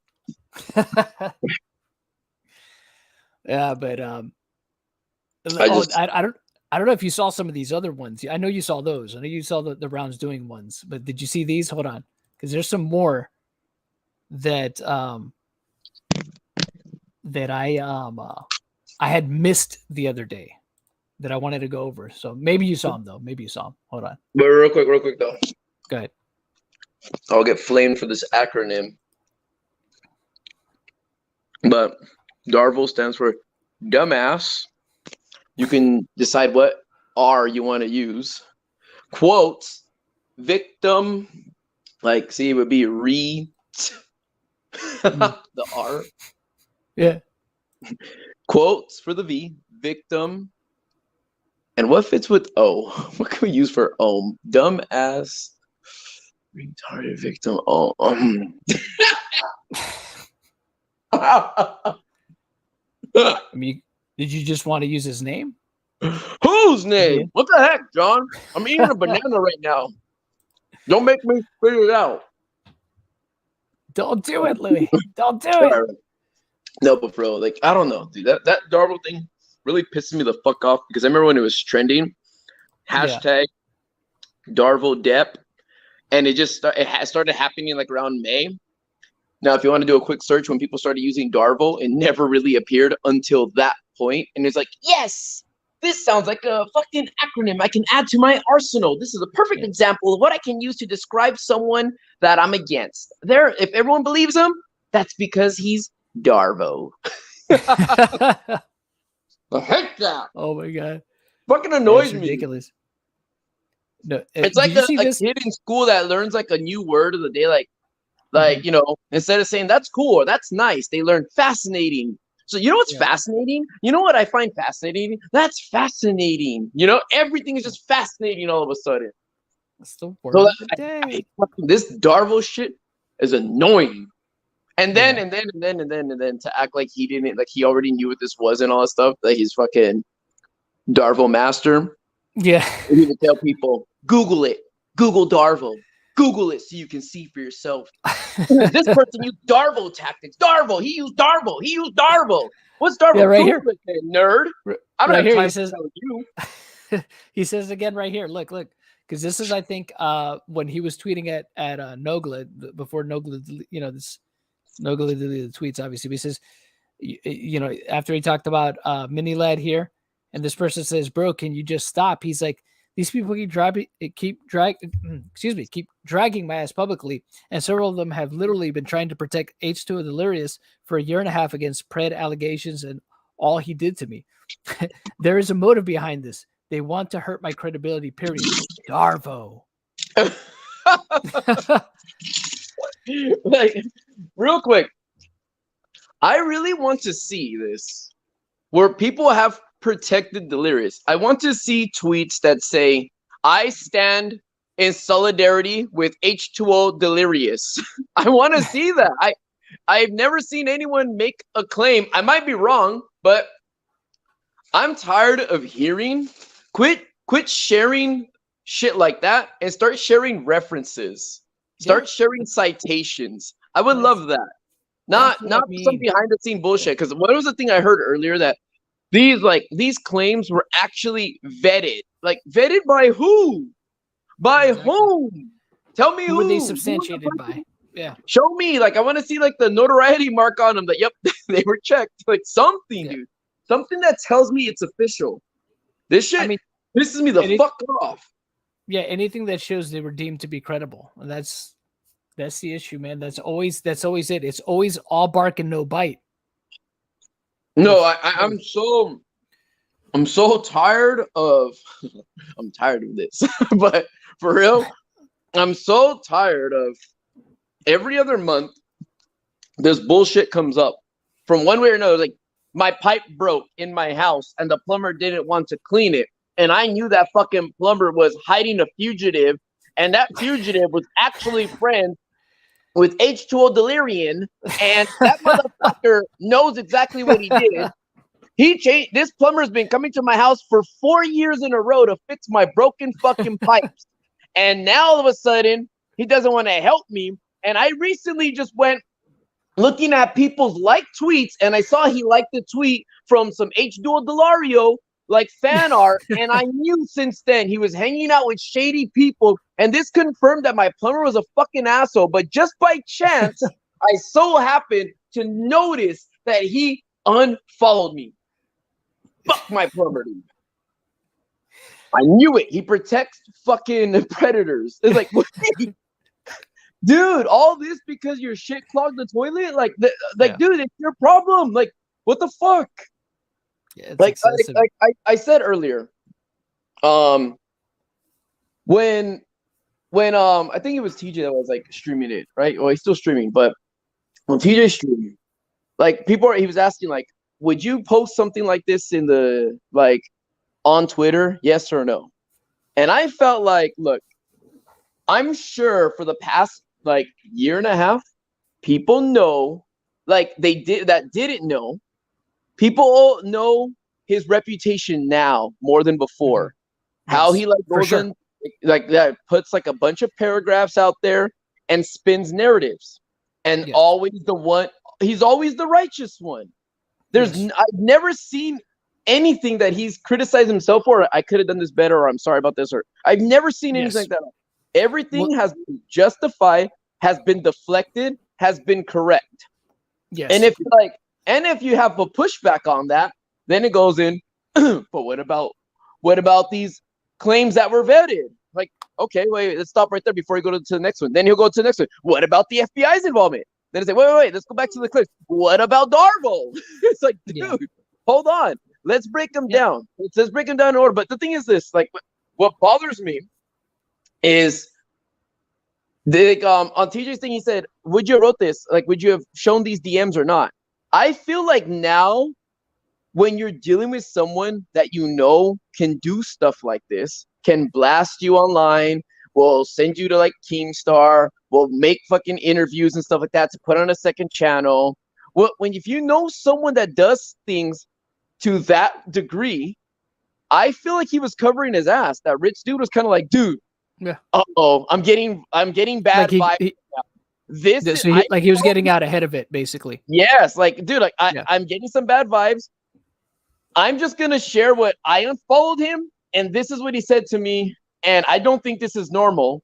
Yeah, but I don't know if you saw some of these other ones. I know you saw those. I know you saw the rounds doing ones, but did you see these? Hold on, because there's some more that I had missed the other day that I wanted to go over. So maybe you saw them though. Maybe you saw them. Hold on. But real quick though. Go ahead. I'll get flamed for this acronym. But DARVO stands for dumbass. You can decide what R you want to use. Quotes, victim, like see, it would be the R. Yeah. Quotes for the V, victim. And what fits with O? What can we use for Ohm? Dumbass, retarded victim. Oh, I mean, did you just want to use his name? Whose name? Yeah. What the heck, John? I'm eating a banana right now. Don't make me figure it out. Don't do it, Louis. Don't do it. No, but bro, like, I don't know, dude. That DARVO thing really pisses me the fuck off, because I remember when it was trending, hashtag DARVO Dep, and it started happening like around May. Now, if you want to do a quick search, when people started using DARVO, it never really appeared until that point, and it's like, yes, this sounds like a fucking acronym I can add to my arsenal. This is a perfect example of what I can use to describe someone that I'm against. If everyone believes him, that's because he's DARVO. I hate that. Oh my god, fucking annoys me. Ridiculous. No, it's like a kid in school that learns like a new word of the day, like you know, instead of saying that's cool or that's nice, they learn fascinating. So you know what's fascinating? You know what I find fascinating? That's fascinating. You know, everything is just fascinating all of a sudden. That's the word of the day. This DARVO shit is annoying. And then to act like he didn't, like he already knew what this was and all that stuff, that he's fucking DARVO master. Yeah. You need to tell people, Google it. Google DARVO. Google it so you can see for yourself. This person used DARVO tactics. DARVO. He used DARVO. He used DARVO. What's DARVO? Yeah, right here. It, nerd. I don't have time to tell you. He says again right here. Look. Because this is, I think, when he was tweeting at Nogla, before Nogla, you know, this Nogla deleted the tweets, obviously. But he says, you know, after he talked about Mini Lad here, and this person says, bro, can you just stop? He's like, these people keep dragging my ass publicly, and several of them have literally been trying to protect H2O Delirious for 1.5 years against Pred allegations and all he did to me. There is a motive behind this. They want to hurt my credibility, period. DARVO. Like, real quick, I really want to see this where people have protected Delirious. I want to see tweets that say, I stand in solidarity with H2O Delirious. I want to see that. I've never seen anyone make a claim. I might be wrong, but I'm tired of hearing. Quit sharing shit like that and start sharing references. Start sharing citations. I would love that. Not some behind the scene bullshit. Because what was the thing I heard earlier that these claims were actually vetted? Like vetted by who? By whom? Tell me who were they substantiated by? Yeah. Show me. Like I want to see like the notoriety mark on them. That yep, they were checked. Like something, dude. Something that tells me it's official. This shit pisses me the fuck off. Yeah, anything that shows they were deemed to be credible. And that's the issue, man. That's always it. It's always all bark and no bite. No, I'm so tired of I'm tired of this. But for real, I'm so tired of every other month this bullshit comes up from one way or another. Like my pipe broke in my house and the plumber didn't want to clean it. And I knew that fucking plumber was hiding a fugitive, and that fugitive was actually friends with H2O Delirium, and that motherfucker knows exactly what he did. He changed. This plumber's been coming to my house for 4 years in a row to fix my broken fucking pipes. And now all of a sudden, he doesn't want to help me. And I recently just went looking at people's tweets, and I saw he liked the tweet from some H2O Delario like fan art, and I knew since then he was hanging out with shady people, and this confirmed that my plumber was a fucking asshole. But just by chance, I so happened to notice that he unfollowed me. Fuck my plumber, dude. I knew it. He protects fucking predators. It's like, wait, dude, all this because your shit clogged the toilet? Dude, it's your problem. Like, what the fuck? Yeah, like I said earlier, when I think it was TJ that was like streaming it, right? Well, he's still streaming, but when TJ streaming, like he was asking like, would you post something like this in the on Twitter, yes or no? And I felt like, look, I'm sure for the past year and a half, people know, didn't know. People know his reputation now more than before. Yes, how he goes in that, puts a bunch of paragraphs out there and spins narratives, and always he's always the righteous one. I've never seen anything that he's criticized himself for. I could have done this better, or I'm sorry about this, or I've never seen anything like that. Everything has been justified, has been deflected, has been correct. Yes. And if you have a pushback on that, then it goes in, but what about these claims that were vetted? Like, okay, wait, let's stop right there before you go to the next one. Then he'll go to the next one. What about the FBI's involvement? Then it's like, wait, let's go back to the clips. What about DARVO? It's like, dude, hold on. Let's break them down. Let's break them down in order. But the thing is this, what bothers me is on TJ's thing, he said, would you have wrote this? Would you have shown these DMs or not? I feel like now when you're dealing with someone that can do stuff like this, can blast you online, will send you to Keemstar, will make fucking interviews and stuff like that to put on a second channel. Well, if you know someone that does things to that degree, I feel like he was covering his ass. That rich dude was kind of like, dude, I'm getting bad vibes. He was getting out ahead of it, basically. Yes, dude, I'm getting some bad vibes. I'm just gonna share what I unfollowed him, and this is what he said to me, and I don't think this is normal.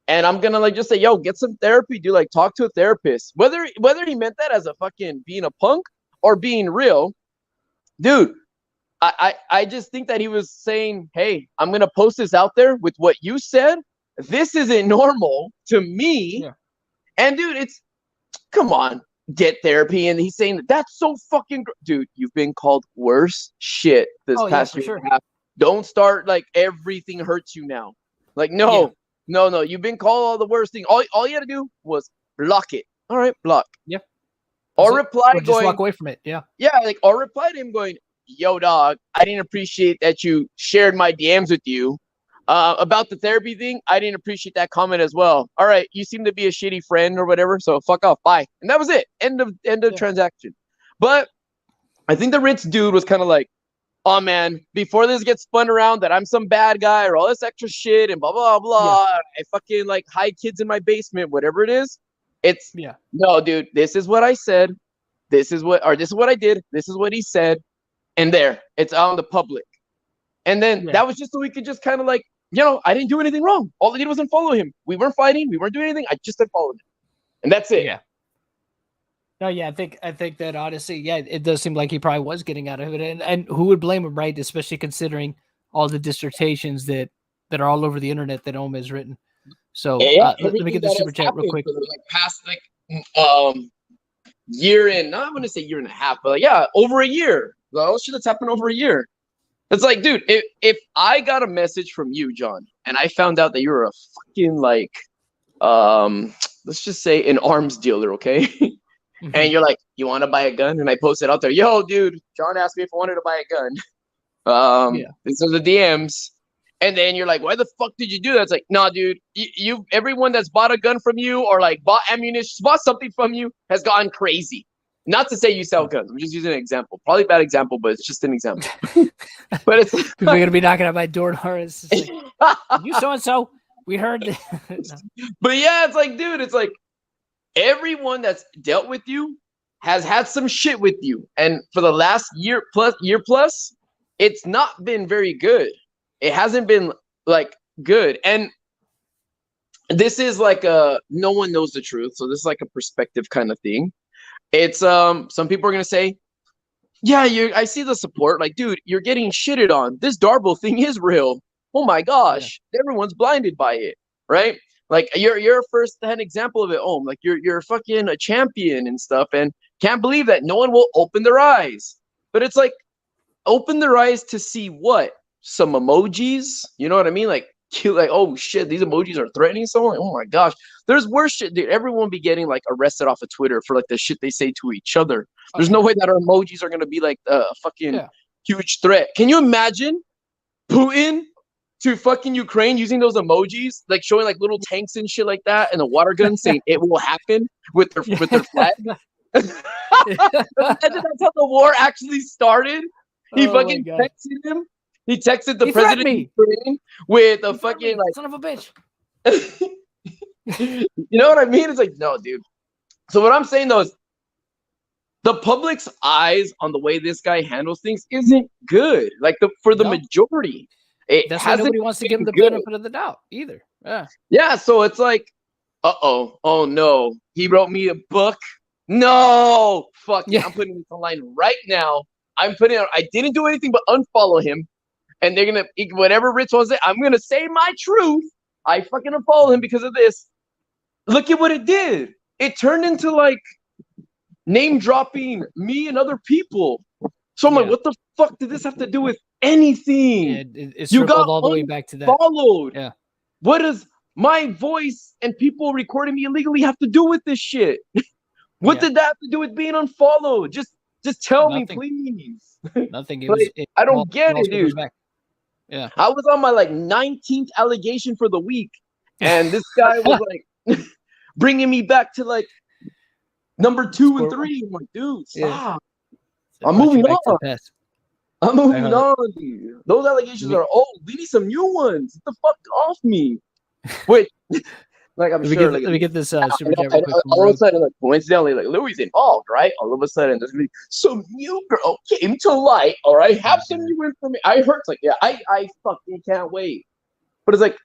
And I'm gonna just say, yo, get some therapy, dude. Talk to a therapist. Whether he meant that as a fucking being a punk or being real, dude. I just think that he was saying, hey, I'm gonna post this out there with what you said. This isn't normal to me. Yeah. And dude, come on, get therapy. And he's saying that's so fucking dude, you've been called worse shit this past year. Sure. Don't start everything hurts you now. No, you've been called all the worst thing. All you had to do was block it. All right, block. Yeah. Or reply or just walk away from it. Yeah. Yeah, or reply to him going, yo, dog, I didn't appreciate that you shared my DMs with you. About the therapy thing, I didn't appreciate that comment as well. All right, you seem to be a shitty friend or whatever, so fuck off, bye. And that was it. End of transaction. But I think the Ritz dude was kind of like, oh man, before this gets spun around that I'm some bad guy or all this extra shit and blah blah blah, I fucking like hide kids in my basement, whatever it is. It's no, dude. This is what I said. This is what I did. This is what he said, and there, it's out in the public. And then that was just so we could just kind of like, I didn't do anything wrong. All I did was unfollow him. We weren't fighting. We weren't doing anything. I just unfollowed him, and that's it. Yeah. No, I think that honestly, it does seem like he probably was getting out of it, and who would blame him, right? Especially considering all the dissertations that are all over the internet that Ohm has written. So let me get the super chat real quick. Like past year and not I want to say year and a half, but over a year. All shit that's happened over a year. It's like, dude, if I got a message from you, John, and I found out that you were a fucking like, let's just say an arms dealer, okay? And you're like, you want to buy a gun? And I posted out there, yo, dude, John asked me if I wanted to buy a gun. These are the DMs. And then you're like, why the fuck did you do that? It's like, nah, dude, everyone that's bought a gun from you or like bought ammunition, bought something from you has gone crazy. Not to say you sell guns. I'm just using an example. Probably a bad example, but it's just an example. But it's people are gonna be knocking at my door tomorrow. It's like, you so and so. We heard. But it's like, dude, it's like everyone that's dealt with you has had some shit with you, and for the last year plus, it's not been very good. It hasn't been like good, and this is like no one knows the truth, so this is like a perspective kind of thing. It's some people are gonna say, I see the support. Like, dude, you're getting shitted on. This DARVO thing is real. Oh my gosh, everyone's blinded by it, right? Like you're a first-hand example of it. Oh, like you're fucking a champion and stuff, and can't believe that no one will open their eyes. But it's like, open their eyes to see what? Some emojis, you know what I mean? Like oh shit, these emojis are threatening someone. Like, oh my gosh, there's worse shit, dude. Everyone be getting like arrested off of Twitter for like the shit they say to each other. There's no way that our emojis are gonna be like a fucking huge threat. Can you imagine Putin to fucking Ukraine using those emojis, like showing like little tanks and shit like that, and a water gun saying it will happen with their flag? Imagine that's how the war actually started. He fucking texted him. He texted the president of Ukraine with a fucking like son of a bitch. You know what I mean? It's like, no, dude. So what I'm saying though is the public's eyes on the way this guy handles things isn't good. Like for the majority. That's why nobody wants to give him the benefit of the doubt either. Yeah, so it's like, oh no. He wrote me a book. No, fuck yeah. I'm putting this online right now. I didn't do anything but unfollow him. And they're gonna whatever Rich wants to say, I'm gonna say my truth. I fucking unfollow him because of this. Look at what it did. It turned into like name dropping me and other people. So I'm like, what the fuck did this have to do with anything? It's you got all the way back to that. Followed. Yeah. What does my voice and people recording me illegally have to do with this shit? What did that have to do with being unfollowed? Just tell me, please. Nothing. I don't get it, dude. Yeah. I was on my like 19th allegation for the week, and this guy was like bringing me back to like number 2 and 3. I'm like, dude, stop. I'm moving on. I'm moving on, dude. Those allegations are old. We need some new ones. Get the fuck off me. Wait. Like I'm sure. Let me get this super chat real quick. All of a sudden, like coincidentally, like Louis involved, right? All of a sudden, there's gonna be some new girl came to light. All right, have some new information. I heard, like, I fucking can't wait. But it's like,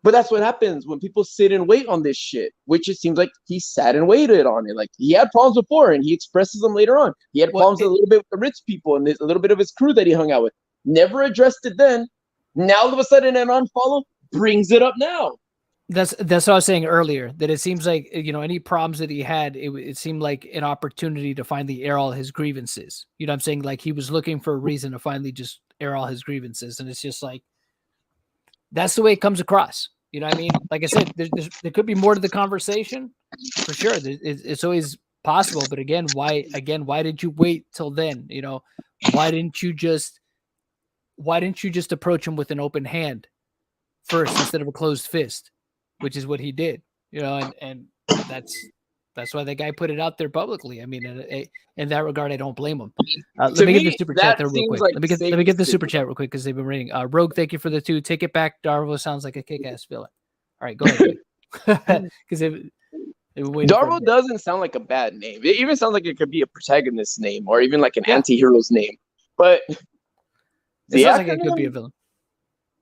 but that's what happens when people sit and wait on this shit. Which it seems like he sat and waited on it. Like he had problems before, and he expresses them later on. He had problems a little bit with the rich people and a little bit of his crew that he hung out with. Never addressed it then. Now all of a sudden, an unfollow brings it up now. That's what I was saying earlier, that it seems like, any problems that he had, it seemed like an opportunity to finally air all his grievances. You know what I'm saying? Like he was looking for a reason to finally just air all his grievances. And it's just like, that's the way it comes across. You know what I mean? Like I said, there could be more to the conversation for sure. It's always possible. But again, why did you wait till then? Why didn't you just approach him with an open hand? first instead of a closed fist, which is what he did. You know, and that's why that guy put it out there publicly. I mean, in that regard, I don't blame him. Let me get the super chat there real quick. Let me get the super chat real quick because they've been reading. Rogue, thank you for the 2. Take it back. Darvo sounds like a kick-ass villain. All right, go ahead. Because Darvo doesn't sound like a bad name. It even sounds like it could be a protagonist name or even like an anti-hero's name. But it sounds like it could be a villain.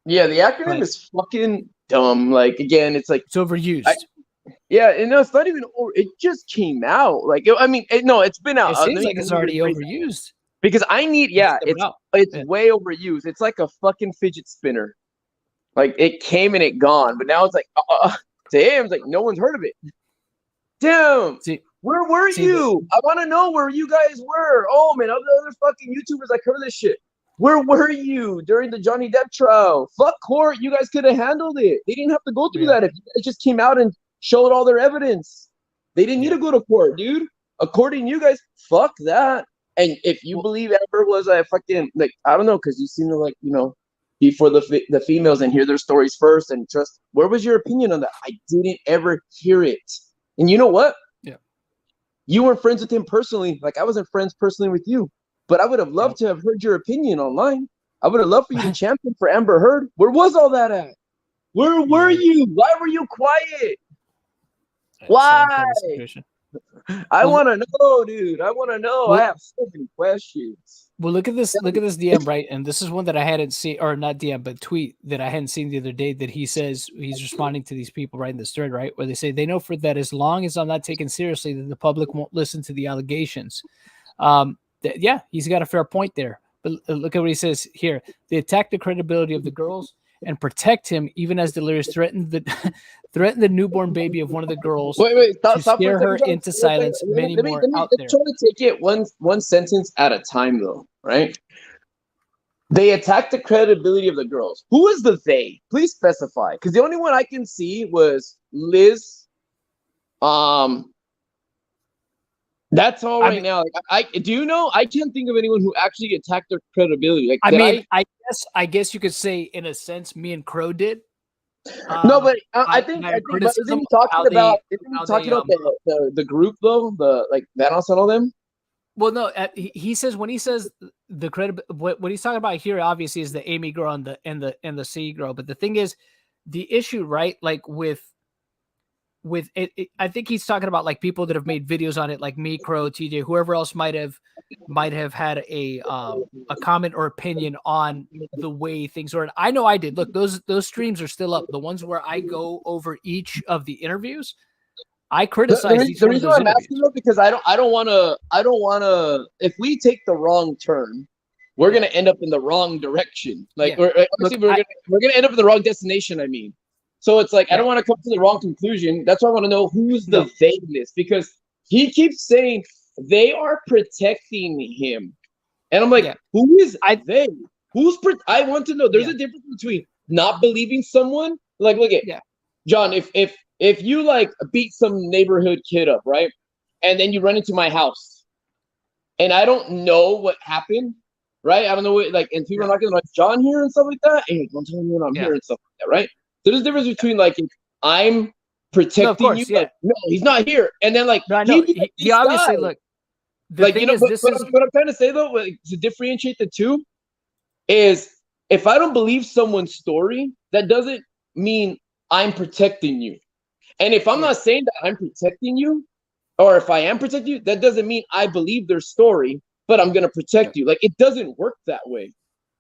Yeah, the acronym is fucking dumb. Like, again, it's like... It's overused. Yeah, and no, it's not even... It just came out. Like, it's been out. It seems like it's already overused. Because I need... Yeah, it's way overused. It's like a fucking fidget spinner. Like, it came and it gone. But now it's like... Damn, it's like no one's heard of it. Damn. Where were you? I want to know where you guys were. Oh, man, other fucking YouTubers that cover this shit. Where were you during the Johnny Depp trial? Fuck court. You guys could have handled it. They didn't have to go through that. If it just came out and showed all their evidence. They didn't need to go to court, dude. According to you guys, fuck that. And if you believe Amber was a fucking, like, I don't know, because you seem to, like, you know, be for the females and hear their stories first and trust. Where was your opinion on that? I didn't ever hear it. And you know what? Yeah. You weren't friends with him personally. Like, I wasn't friends personally with you. But I would have loved to have heard your opinion online. I would have loved for you to champion for Amber Heard. Where was all that at? Where were you? Why were you quiet? Why? I want to know, dude. I want to know. I have so many questions. Well, look at this DM, right? And this is one that I hadn't seen, or not DM, but tweet that I hadn't seen the other day, that he says he's responding to these people right in this thread, right? Where they say they know for that as long as I'm not taken seriously, that the public won't listen to the allegations. Yeah, he's got a fair point there. But look at what he says here. They attack the credibility of the girls and protect him, even as Delirious threatened the newborn baby of one of the girls to scare her into silence. Many more out there. Try to take it one sentence at a time, though, right? They attacked the credibility of the girls. Who is the they? Please specify, because the only one I can see was Liz. That's all right now. Like, I do you know? I can't think of anyone who actually attacked their credibility. Like, I guess you could say, in a sense, me and Crow did. No, but I think isn't he talking about the group though? The like Vanoss and all them? Well, no, he says, when he says the credit, what he's talking about here obviously is the Amy girl and the C girl. But the thing is, the issue, right? Like with it, I think he's talking about like people that have made videos on it, like me, Crow, TJ, whoever else might have had a comment or opinion on the way things were. And I know I did. Look, those streams are still up. The ones where I go over each of the interviews, I criticize the reason I'm asking though, because I don't want to. If we take the wrong turn, we're gonna end up in the wrong direction. Like we're gonna end up in the wrong destination. I mean. So it's like, I don't want to come to the wrong conclusion. That's why I want to know who's the they in this, because he keeps saying they are protecting him. And I'm like, who is they? I want to know. There's a difference between not believing someone. Like, look at John, if you like beat some neighborhood kid up, right? And then you run into my house and I don't know what happened, right? I don't know what, like, and people are not going to like John here and stuff like that. Hey, don't tell me when I'm here and stuff like that, right? So there's a difference between like, if I'm protecting you, like, no, he's not here, and then like, no, he obviously look. Like, you know, what I'm trying to say though, like, to differentiate the two, is if I don't believe someone's story, that doesn't mean I'm protecting you. And if I'm not saying that I'm protecting you, or if I am protecting you, that doesn't mean I believe their story, but I'm gonna protect you. Like, it doesn't work that way.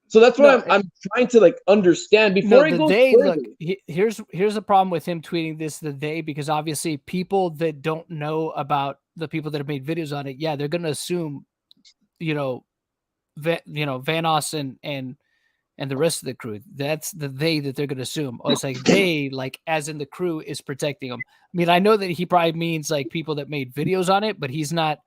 So that's what I'm trying to like understand before I go further. Look, here's the problem with him tweeting this, the they, because obviously people that don't know about the people that have made videos on it, they're gonna assume, Vanoss and the rest of the crew. That's the they that they're gonna assume. Oh, it's like they, like as in the crew is protecting them. I mean, I know that he probably means like people that made videos on it, but he's not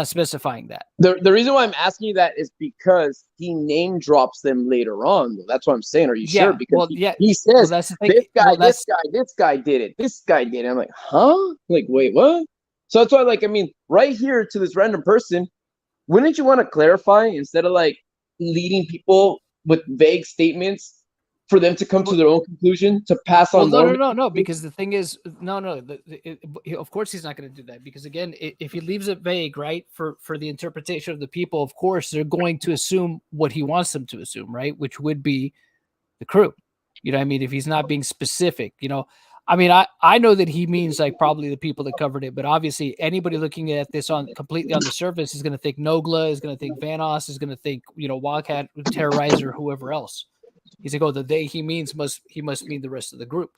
specifying that. The reason why I'm asking you that is because he name drops them later on. That's what I'm saying. Are you sure? Because he says, that's the thing. This guy did it. This guy did it. I'm like, huh? Like, wait, what? So that's why, like, I mean, right here to this random person, wouldn't you want to clarify instead of like leading people with vague statements for them to come to their own conclusion to pass on. No. Because the thing is, of course he's not going to do that, because again, if he leaves it vague, right, for the interpretation of the people, of course they're going to assume what he wants them to assume, right, which would be the crew. You know what I mean? If he's not being specific, you know, I mean, I know that he means like probably the people that covered it, but obviously anybody looking at this on completely on the surface is going to think Nogla, is going to think Vanoss, is going to think, you know, Wildcat, Terrorizer, whoever else. He's like, oh, the they he means must mean the rest of the group,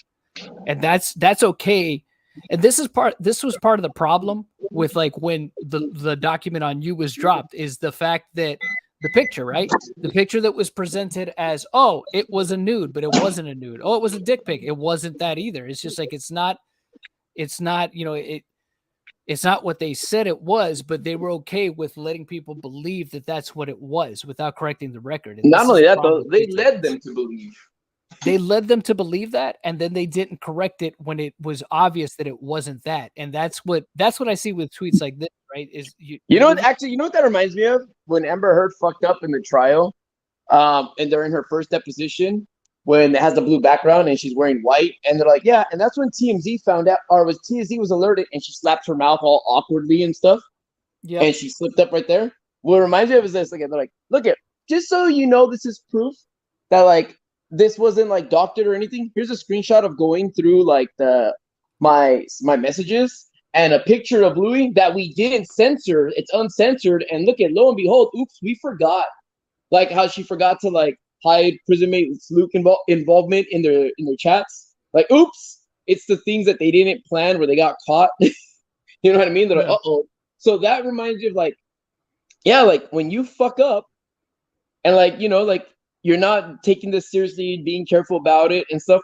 and that's okay. And this was part of the problem with like when the document on you was dropped, is the fact that the picture, right? The picture that was presented as, oh, it was a nude, but it wasn't a nude. Oh, it was a dick pic. It wasn't that either. It's just like, it's not, you know, it's not what they said it was, but they were okay with letting people believe that that's what it was without correcting the record. And not only that, though, they led them to believe. They led them to believe that, and then they didn't correct it when it was obvious that it wasn't that. And that's what I see with tweets like this, right? Is you know what that reminds me of? When Amber Heard fucked up in the trial, and they're in her first deposition when it has the blue background and she's wearing white, and they're like, yeah, and that's when TMZ found out, or was TMZ was alerted, and she slapped her mouth all awkwardly and stuff. Yeah, and she slipped up right there. What it reminds me of is this: like, they're like, look at, just so you know, this is proof that like this wasn't like doctored or anything. Here's a screenshot of going through like my messages and a picture of Louis that we didn't censor. It's uncensored. And look at, lo and behold, oops, we forgot. Like how she forgot to like hide prison mate Luke involvement in their chats. Like, oops, it's the things that they didn't plan where they got caught. You know what I mean? They're like, uh-oh. So that reminds you of like, yeah, like when you fuck up and like, you know, like, you're not taking this seriously, being careful about it and stuff,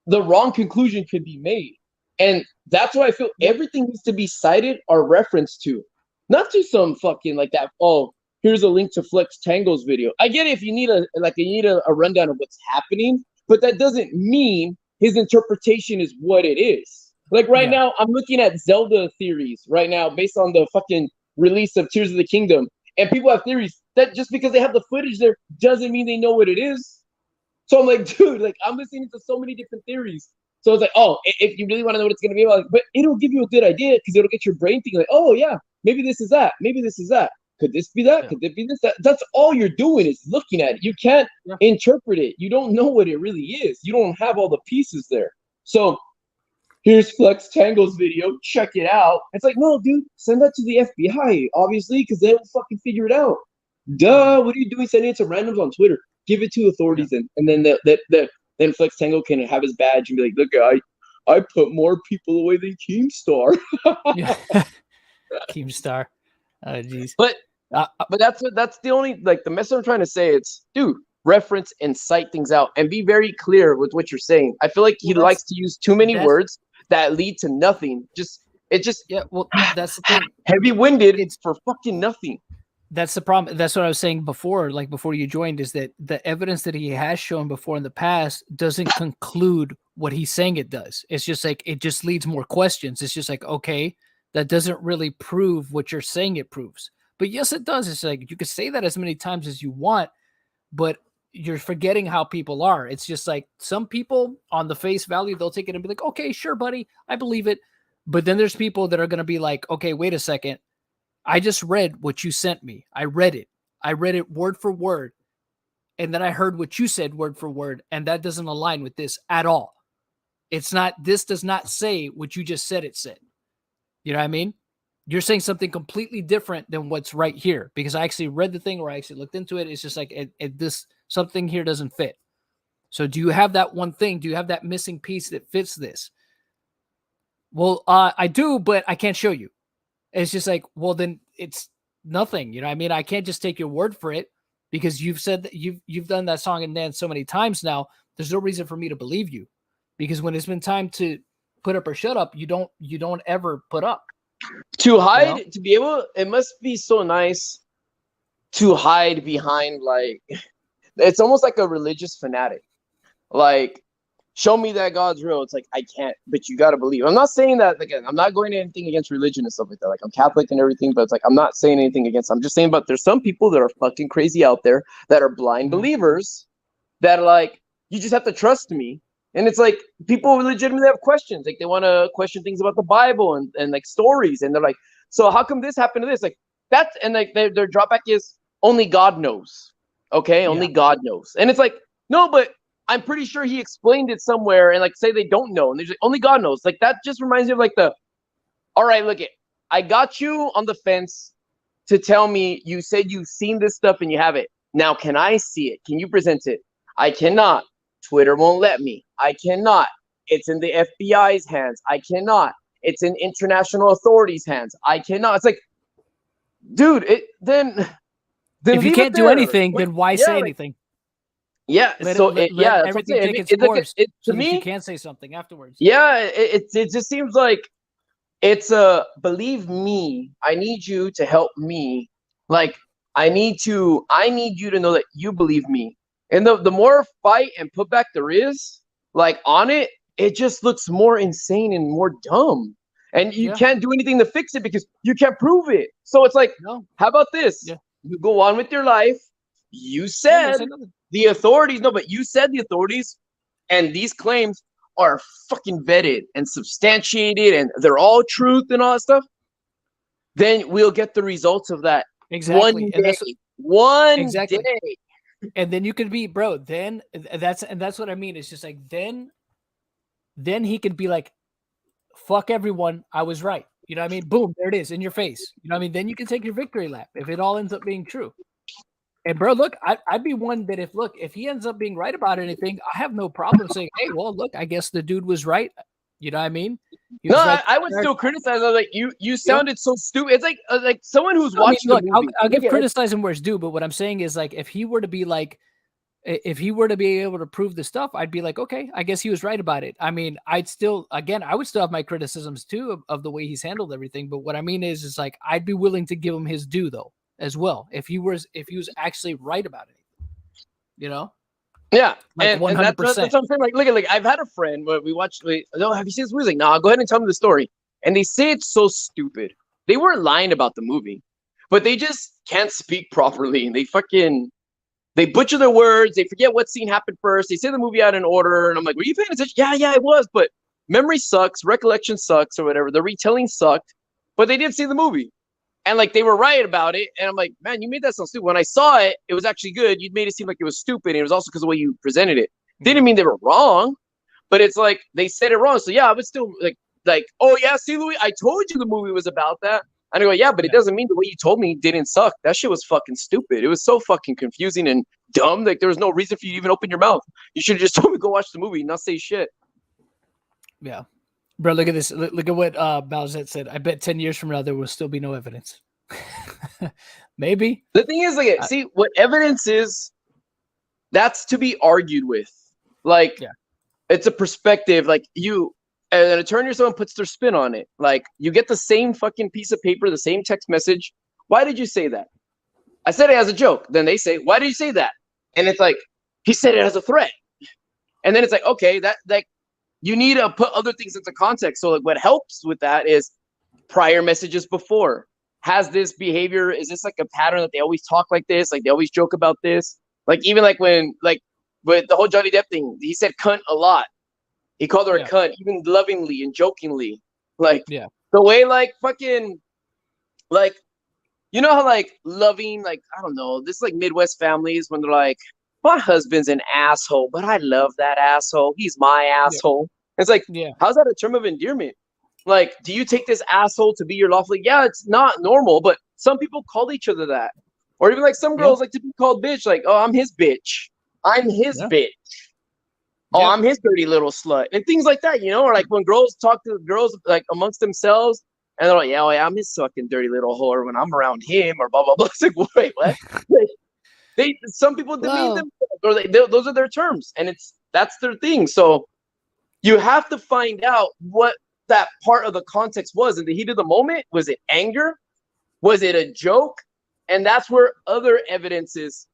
the wrong conclusion could be made. And that's why I feel everything needs to be cited or referenced to. Not to some fucking like that, oh, here's a link to Flex Tango's video. I get it if you need a rundown of what's happening, but that doesn't mean his interpretation is what it is. Like right now, I'm looking at Zelda theories right now based on the fucking release of Tears of the Kingdom. And people have theories that just because they have the footage there doesn't mean they know what it is. So I'm like, dude, like I'm listening to so many different theories. So it's like, oh, if you really want to know what it's going to be about, but it'll give you a good idea because it'll get your brain thinking like, oh yeah, maybe this is that. Maybe this is that. Could this be that? Yeah. Could it be this? That's all you're doing is looking at it. You can't interpret it. You don't know what it really is. You don't have all the pieces there. So here's Flex Tango's video. Check it out. It's like, no, dude, send that to the FBI, obviously, because they'll fucking figure it out. Duh, what are you doing sending it to randoms on Twitter? Give it to authorities, and then then Flex Tango can have his badge and be like, look, I put more people away than Keemstar. Keemstar. Oh, jeez. But that's the only, like, the message I'm trying to say. It's, dude, reference and cite things out and be very clear with what you're saying. I feel like he likes to use too many words that lead to nothing. Yeah, well, that's the thing. Heavy-winded. It's for fucking nothing. That's the problem. That's what I was saying before, like before you joined, is that the evidence that he has shown before in the past doesn't conclude what he's saying it does. It's just like, it just leads more questions. It's just like, okay, that doesn't really prove what you're saying it proves. But yes, it does. It's like, you could say that as many times as you want, but you're forgetting how people are. It's just like some people on the face value, they'll take it and be like, okay, sure, buddy, I believe it. But then there's people that are going to be like, okay, wait a second. I just read what you sent me. I read it word for word. And then I heard what you said word for word. And that doesn't align with this at all. This does not say what you just said it said. You know what I mean? You're saying something completely different than what's right here, because I actually read the thing or I actually looked into it. It's just like this, something here doesn't fit. So do you have that one thing? Do you have that missing piece that fits this? Well, I do, but I can't show you. It's just like, well, then it's nothing. You know what I mean? I can't just take your word for it because you've said that you've done that song and dance so many times now. There's no reason for me to believe you, because when it's been time to put up or shut up, you don't ever put up. To hide, you know? To be able, it must be so nice to hide behind, like, it's almost like a religious fanatic. Like, show me that God's real. It's like, I can't, but you got to believe. I'm not saying that, again, I'm not going to anything against religion and stuff like that. Like, I'm Catholic and everything, but it's like, I'm not saying anything against, I'm just saying, but there's some people that are fucking crazy out there that are blind believers that are like, You just have to trust me. And it's like people legitimately have questions. Like they want to question things about the Bible and like stories. And they're like, so how come this happened to this? Like that's and like their drawback is only God knows. Okay, only God knows. And it's like, no, but I'm pretty sure he explained it somewhere. And like say they don't know, and they're like, only God knows. Like that just reminds me of like all right, look it. I got you on the fence to tell me you said you've seen this stuff and you have it. Now, can I see it? Can you present it? I cannot. Twitter won't let me. I cannot. It's in the FBI's hands. I cannot. It's in international authorities' hands. I cannot. It's like, dude, then if you can't do anything, then why say like, anything? Yeah. Let everything take its course. To me, you can't say something afterwards. Yeah, it just seems like it's believe me. I need you to help me. Like I need you to know that you believe me. And the more fight and putback there is, like on it, it just looks more insane and more dumb. And you can't do anything to fix it because you can't prove it. So it's like, how about this? Yeah. You go on with your life. You said the authorities, no, but you said the authorities and these claims are fucking vetted and substantiated and they're all truth and all that stuff. Then we'll get the results of that. Exactly. One day. And then you could be, bro, then that's what I mean. It's just like, then he could be like, fuck everyone. I was right. You know what I mean? Boom. There it is in your face. You know what I mean? Then you can take your victory lap if it all ends up being true. And bro, look, I'd be one that if he ends up being right about anything, I have no problem saying, hey, well, look, I guess the dude was right. You know what I mean? No, right. I would still criticize. I was like, you sounded so stupid. It's like someone who's watching the movie. I'll give criticism where it's due, but what I'm saying is like, if he were to be able to prove the stuff, I'd be like, okay, I guess he was right about it. I mean, I would still have my criticisms too of the way he's handled everything. But what I mean is like, I'd be willing to give him his due though, as well. If he was actually right about it, you know? Yeah, like 100%. And that's what I'm saying. Like, look, I've had a friend where we watched. Have you seen this movie? Like, nah, go ahead and tell me the story. And they say it's so stupid. They weren't lying about the movie, but they just can't speak properly. And they butcher their words. They forget what scene happened first. They say the movie out in order. And I'm like, were you paying attention? Yeah, it was. But memory sucks. Recollection sucks or whatever. The retelling sucked. But they did see the movie. And like they were right about it. And I'm like, man, you made that sound stupid. When I saw it, it was actually good. You made it seem like it was stupid. And it was also because of the way you presented it. Didn't mean they were wrong, but it's like they said it wrong. So yeah, I would still like, oh yeah, see Louis, I told you the movie was about that. And I go, yeah, but it doesn't mean the way you told me didn't suck. That shit was fucking stupid. It was so fucking confusing and dumb. Like there was no reason for you to even open your mouth. You should have just told me to go watch the movie and not say shit. Yeah. Bro, look at this. Look at what Balzette said. I bet 10 years from now there will still be no evidence. Maybe. The thing is, like, see what evidence is, that's to be argued with. Like, it's a perspective. Like, an attorney or someone puts their spin on it. Like, you get the same fucking piece of paper, the same text message. Why did you say that? I said it as a joke. Then they say, why did you say that? And it's like, he said it as a threat. And then it's like, okay, that like you need to put other things into context. So like what helps with that is prior messages before. Has this behavior, is this like a pattern that they always talk like this? Like they always joke about this? Like even like when like with the whole Johnny Depp thing, he said cunt a lot. He called her a cunt, even lovingly and jokingly. Like the way like fucking like you know how like loving, like I don't know, this like Midwest families when they're like, my husband's an asshole, but I love that asshole. He's my asshole. It's like, how's that a term of endearment? Like, do you take this asshole to be your lawful? Yeah, it's not normal, but some people call each other that. Or even like some girls like to be called bitch. Like, oh, I'm his bitch. I'm his bitch. Oh, I'm his dirty little slut. And things like that, you know? Or like when girls talk to girls like amongst themselves and they're like, yeah, well, I'm his fucking dirty little whore when I'm around him or blah, blah, blah. It's like, wait, what? Some people demean themselves, or those are their terms, and that's their thing. So you have to find out what that part of the context was in the heat of the moment. Was it anger? Was it a joke? And that's where other evidences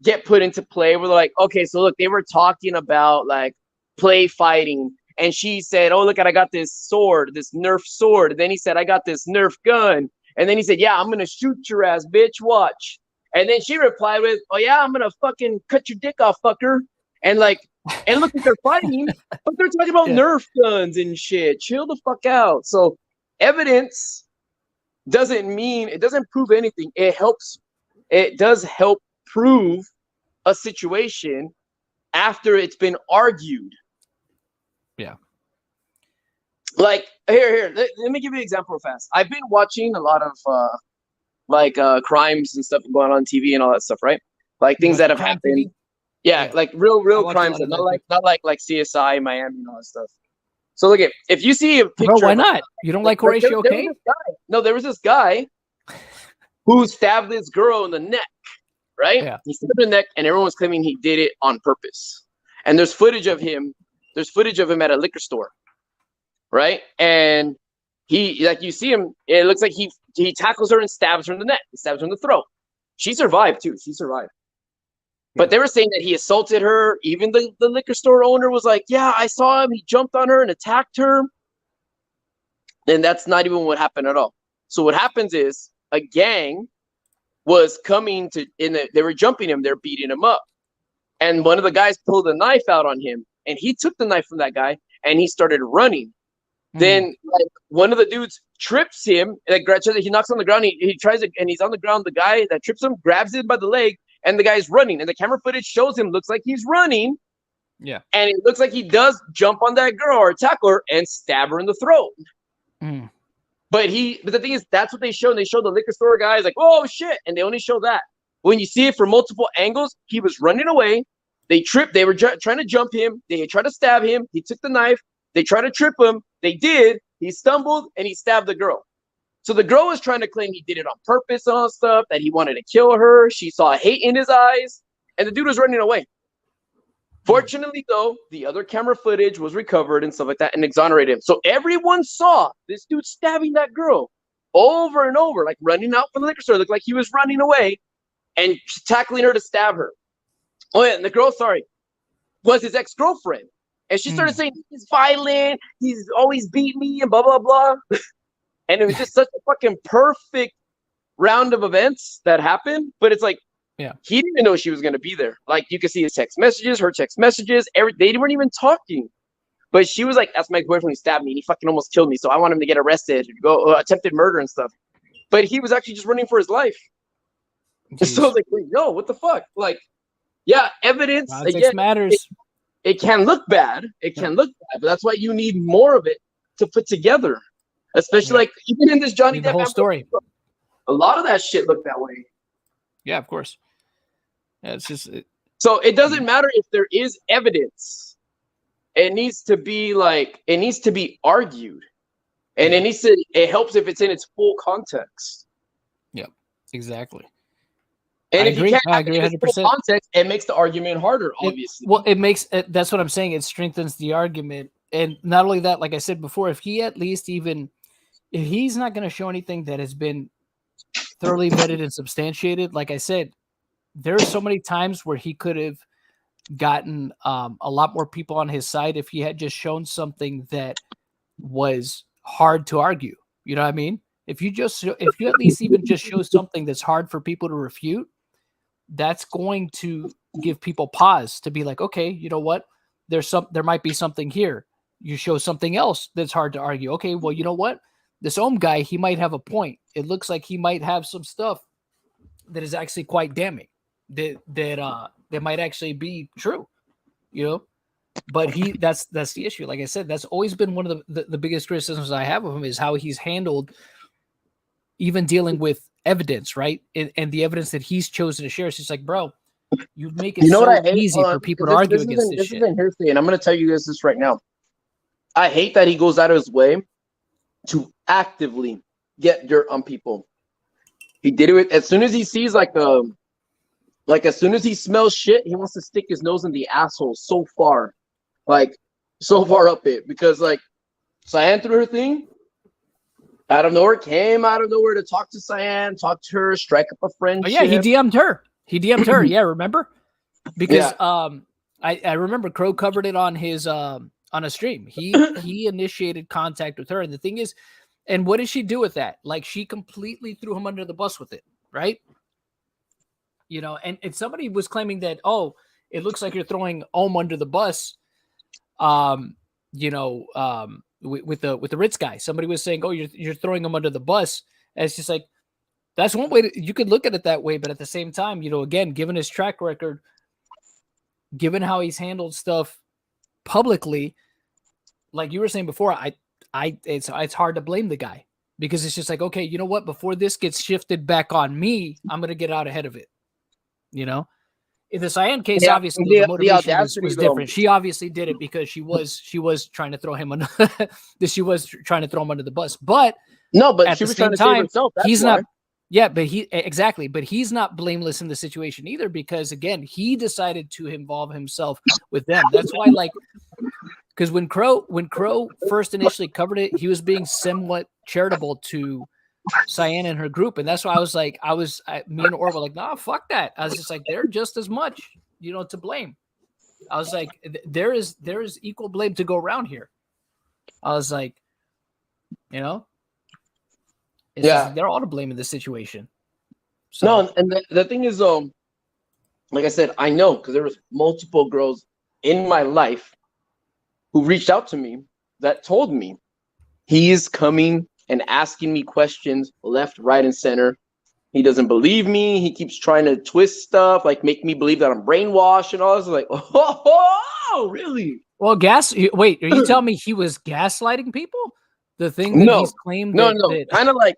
get put into play. Where they're like, okay, so look, they were talking about like play fighting, and she said, oh look, I got this sword, this Nerf sword. And then he said, I got this Nerf gun, and then he said, yeah, I'm gonna shoot your ass, bitch. Watch. And then she replied with, oh, yeah, I'm going to fucking cut your dick off, fucker. And, like, and look like they're fighting, but they're talking about Nerf guns and shit. Chill the fuck out. So evidence doesn't prove anything. It does help prove a situation after it's been argued. Yeah. Like here, let me give you an example real fast. I've been watching a lot of crimes and stuff going on TV and all that stuff, right? Like things that have happened. Yeah, like real crimes, not like CSI Miami and all that stuff. So look at, if you see a picture. Bro, why not? You don't like Horatio Kane? There was this guy who stabbed this girl in the neck, right? Yeah. He stabbed her in the neck, and everyone was claiming he did it on purpose. And there's footage of him. There's footage of him at a liquor store, right? And he, like, you see him. It looks like he tackles her and stabs her in the neck. He stabs her in the throat. She survived too. She survived. But they were saying that he assaulted her. Even the liquor store owner was like, yeah, I saw him. He jumped on her and attacked her. And that's not even what happened at all. So what happens is a gang was coming to, they were jumping him. They're beating him up. And one of the guys pulled a knife out on him. And he took the knife from that guy and he started running. Then like, one of the dudes trips him. Like, he knocks on the ground. He tries it, and he's on the ground. The guy that trips him grabs him by the leg. And the guy's running, and the camera footage shows him looks like he's running. Yeah. And it looks like he does jump on that girl or tackle her and stab her in the throat. But the thing is, that's what they show. And they show the liquor store guys like, oh shit. And they only show that. When you see it from multiple angles, he was running away. They tripped. They were trying to jump him. They tried to stab him. He took the knife. They tried to trip him. They did. He stumbled and he stabbed the girl. So the girl was trying to claim he did it on purpose and all stuff, that he wanted to kill her. She saw hate in his eyes, and the dude was running away. Fortunately, though, the other camera footage was recovered and stuff like that and exonerated him. So everyone saw this dude stabbing that girl over and over, like running out from the liquor store. It looked like he was running away and tackling her to stab her. Oh, yeah, and the girl, was his ex-girlfriend. And she started saying, he's violent, he's always beat me, and blah, blah, blah. And it was just such a fucking perfect round of events that happened. But it's like, he didn't even know she was going to be there. Like, you could see his text messages, her text messages. They weren't even talking. But she was like, that's my boyfriend who stabbed me. And he fucking almost killed me. So I want him to get arrested, go attempted murder and stuff. But he was actually just running for his life. So I was like, wait, yo, what the fuck? Like, yeah, evidence. Again, matters. It can look bad. It can look bad. But that's why you need more of it to put together. Especially like even in this Johnny Depp whole story, a lot of that shit looked that way. Yeah, of course. Yeah, it's just so it doesn't matter if there is evidence. It needs to be argued, and it helps if it's in its full context. Yeah, exactly. And I agree 100%. Context, it makes the argument harder. Obviously, it makes it. That's what I'm saying. It strengthens the argument, and not only that, like I said before, if he's not going to show anything that has been thoroughly vetted and substantiated, like I said, there are so many times where he could have gotten a lot more people on his side if he had just shown something that was hard to argue. You know what I mean? If you at least even just show something that's hard for people to refute, that's going to give people pause to be like, okay, you know what? There might be something here. You show something else that's hard to argue. Okay, well, you know what? This Ohm guy, he might have a point. It looks like he might have some stuff that is actually quite damning. That might actually be true, you know. But that's the issue. Like I said, that's always been one of the biggest criticisms I have of him is how he's handled even dealing with evidence, right? And the evidence that he's chosen to share. It's just like, bro, you make it easy for people to argue against this shit. Isn't hearsay, and I'm going to tell you guys this right now. I hate that he goes out of his way to actively get dirt on people. He did it as soon as he sees as soon as he smells shit, he wants to stick his nose in the asshole so far up it, because like Cyan threw her thing out of nowhere, came out of nowhere to talk to Cyan, talk to her, strike up a friendship. Oh yeah, he DM'd her. Yeah, remember? Because I remember Crow covered it on his on a stream. He initiated contact with her, and the thing is, and what did she do with that? Like, she completely threw him under the bus with it, right? You know, and somebody was claiming that, oh, it looks like you're throwing Ohm under the bus. You know, with the Ritz guy, somebody was saying, "Oh, you're throwing him under the bus." And it's just like that's one way you could look at it that way, but at the same time, you know, again, given his track record, given how he's handled stuff publicly, like you were saying before, it's hard to blame the guy because it's just like, okay, you know what? Before this gets shifted back on me, I'm gonna get out ahead of it. You know. In the Cyan case, obviously the motivation was different. She obviously did it because she was trying to throw him under she was trying to throw him under the bus. But no, but at she the was same trying to time, save herself. That's he's why. not. Yeah, but he's not blameless in the situation either because again, he decided to involve himself with them. That's why, like, because when Crow first initially covered it, he was being somewhat charitable to Cyan and her group, and that's why I was like, me and Or were like, nah, fuck that. I was just like, they're just as much, you know, to blame. I was like, there is equal blame to go around here. I was like, you know, it's just, they're all to blame in this situation. So. No, and the thing is, like I said, I know because there was multiple girls in my life who reached out to me that told me he's coming and asking me questions left, right, and center. He doesn't believe me. He keeps trying to twist stuff, like make me believe that I'm brainwashed and all this. Like, oh, really? Well, wait, are you telling me he was gaslighting people? The thing that he's claimed No. that Kind of like,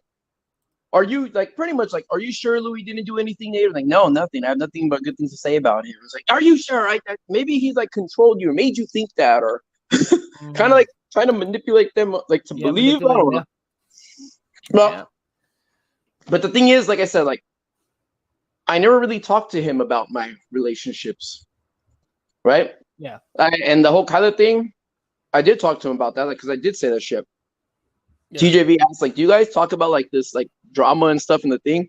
are you like pretty much like, are you sure Louis didn't do anything negative? Like, no, nothing. I have nothing but good things to say about him. It's like, are you sure? Maybe he's like controlled you or made you think that, or kind of like trying to manipulate them, like to believe. I don't know. Well, but the thing is, like I said, like I never really talked to him about my relationships, right? Yeah. And the whole Kyla thing, I did talk to him about that, like because I did say that shit. Yeah. TJV asked, like, do you guys talk about like this, like drama and stuff in the thing,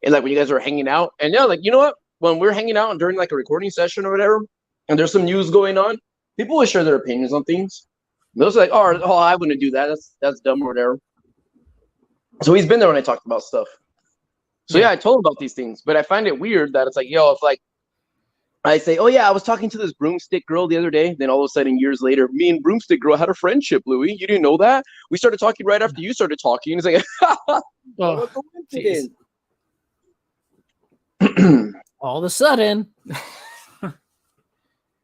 and like when you guys were hanging out? And yeah, like you know what? When we're hanging out and during like a recording session or whatever, and there's some news going on, people will share their opinions on things. Those are like, oh, I wouldn't do that. That's dumb or whatever. So he's been there when I talked about stuff. So yeah, I told him about these things, but I find it weird that it's like, yo, if like I say, oh yeah, I was talking to this broomstick girl the other day, then all of a sudden years later, me and broomstick girl had a friendship, Louis. You didn't know that? We started talking right after you started talking. It's like, oh, all of a sudden.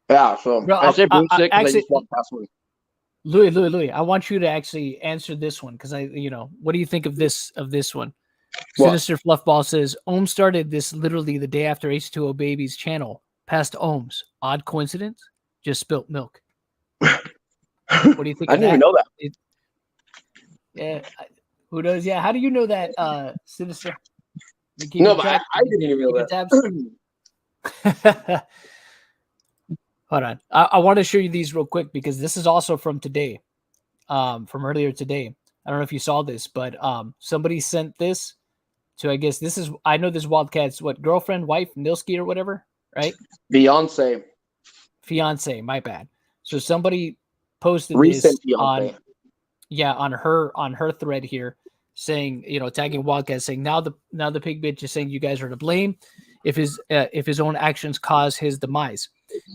Yeah, so bro, I say broomstick because I just walked past one. Louis, I want you to actually answer this one because what do you think of this one? What? Sinister Fluffball says Ohm started this literally the day after H2O Baby's channel passed Ohm's. Odd coincidence? Just spilt milk. What do you think? I didn't even know that. Yeah, who knows? Yeah, how do you know that, Sinister? No, but I didn't even know that. Hold on. I want to show you these real quick because this is also from today, from earlier today. I don't know if you saw this, but somebody sent this to, I guess I know this Wildcat's girlfriend, wife, Nilski or whatever, right? Fiance, my bad. So somebody posted recent this fiance. on her thread here saying, tagging Wildcat saying now the pig bitch is saying you guys are to blame if his own actions cause his demise.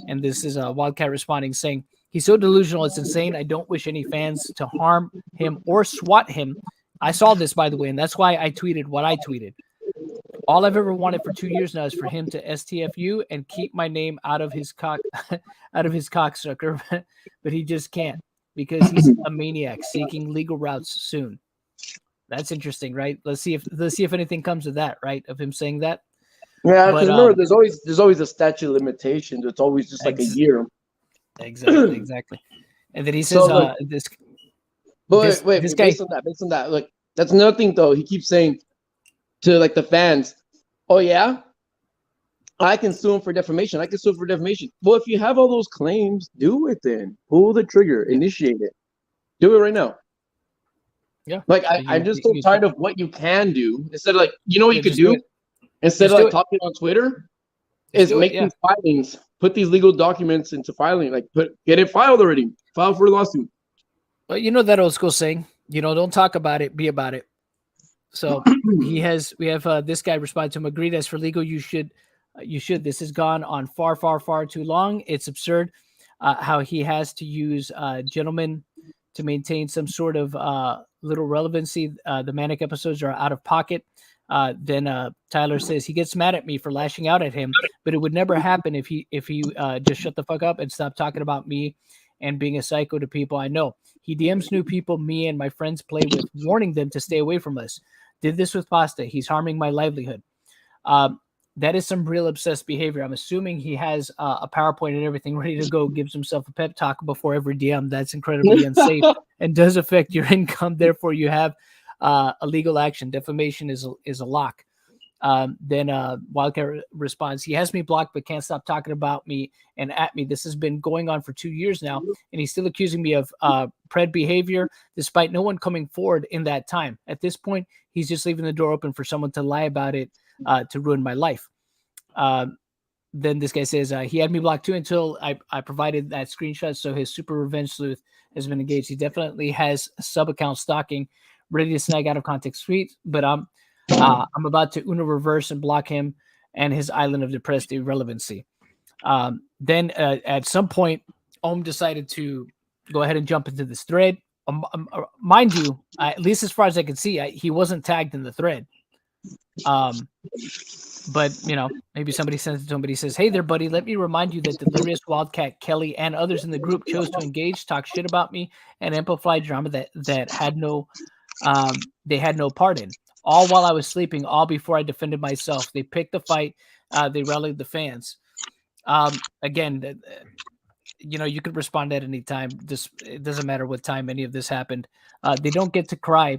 And this is Wildcat responding saying, he's so delusional, it's insane. I don't wish any fans to harm him or swat him. I saw this, by the way, and that's why I tweeted what I tweeted. All I've ever wanted for 2 years now is for him to STFU and keep my name out of his cocksucker, but he just can't because he's a maniac seeking legal routes soon. That's interesting, right? Let's see if anything comes of that, right? Of him saying that. Yeah, because remember, there's always a statute of limitations. It's always just like a year. Exactly. And then he says, so, this. But wait, this based on that, like that's another thing though. He keeps saying to like the fans, "Oh yeah, I can sue him for defamation. Well, if you have all those claims, do it then. Pull the trigger, initiate it, do it right now. Yeah. Like I'm just so tired of what you can do instead of like what you could do. Instead of like talking on Twitter, is make these filings, put these legal documents into filing, like get it filed already, file for a lawsuit. But that old school saying, don't talk about it, be about it. So we have this guy respond to him, agreed as for legal, you should You should. This has gone on far, far, far too long. It's absurd how he has to use gentlemen to maintain some sort of little relevancy. The manic episodes are out of pocket. Then Tyler says he gets mad at me for lashing out at him, but it would never happen if he just shut the fuck up and stop talking about me and being a psycho to people I know. He DMs new people me and my friends play with, warning them to stay away from us. Did this with Pasta. He's harming my livelihood. That is some real obsessed behavior. I'm assuming he has a PowerPoint and everything ready to go, gives himself a pep talk before every DM. That's incredibly unsafe and does affect your income. Therefore, you have a legal action. Defamation is a lock. Then Wildcat responds, he has me blocked but can't stop talking about me and at me. This has been going on for 2 years now, and he's still accusing me of pred behavior despite no one coming forward in that time. At this point, he's just leaving the door open for someone to lie about it to ruin my life. Then this guy says he had me blocked too until I provided that screenshot. So his super revenge sleuth has been engaged. He definitely has sub account stalking, ready to snag out of context tweets. But I'm about to Uno reverse and block him and his island of depressed irrelevancy. Then at some point, Ohm decided to go ahead and jump into this thread. Mind you, at least as far as I can see, he wasn't tagged in the thread. But, you know, maybe somebody sent it to him, but he says, hey there, buddy, let me remind you that Delirious, Wildcat, Kelly, and others in the group chose to engage, talk shit about me, and amplify drama that had no, they had no part in. All while I was sleeping, all before I defended myself. They picked the fight. They rallied the fans. Again, you know, you could respond at any time. It doesn't matter what time any of this happened. They don't get to cry.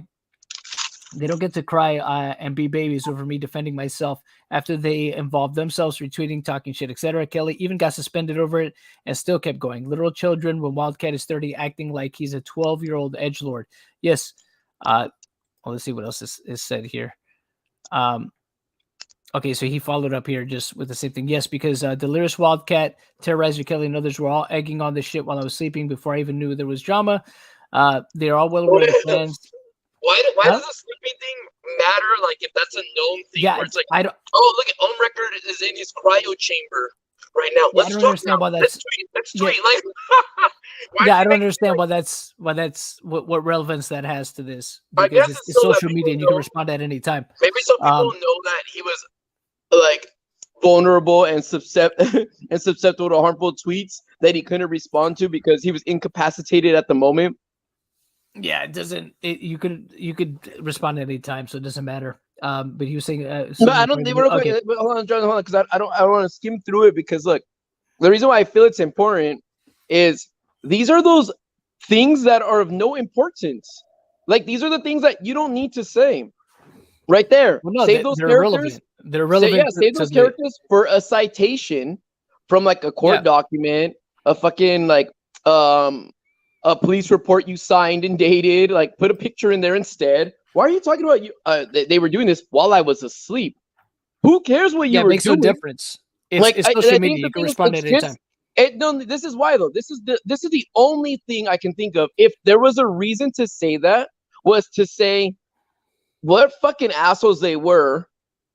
They don't get to cry and be babies over me defending myself after they involved themselves, retweeting, talking shit, etc. Kelly even got suspended over it and still kept going. Literal children when Wildcat is 30 acting like he's a 12-year-old edgelord. Yes. Well, let's see what else is said here. Okay, so he followed up here just with the same thing. Yes, because Delirious, Wildcat, Terrorizer Kelly, and others were all egging on this shit while I was sleeping before I even knew there was drama. They're all well-aware fans. Why does the sleeping thing matter? Like, if that's a known thing, yeah, where it's like, I don't. Oh, look at Ohmwrecker is in his cryo chamber right now. Yeah, Let's I don't talk understand now. why that's. Let's tweet. Like, Yeah, I don't understand why that's what relevance that has to this, I because guess it's so that social media and you can know- respond at any time. maybe some people know that he was like vulnerable and susceptible to harmful tweets that he couldn't respond to because he was incapacitated at the moment. Yeah, it doesn't. You could respond at any time, so it doesn't matter. But he was saying. No, I don't. Okay. Hold on, John. Hold on, because I don't want to skim through it because look, the reason why I feel it's important is these are those things that are of no importance. Like these are the things that you don't need to say. Right there. Well, no, save those they're characters. irrelevant. They're irrelevant. Save those characters for a citation from like a court document, a fucking like a police report you signed and dated. Like put a picture in there instead. Why are you talking about you? They were doing this while I was asleep. Who cares what you were doing? It makes no difference. It's social media. You can respond at any time. No, this is why though. This is the only thing I can think of. If there was a reason to say that, was to say what fucking assholes they were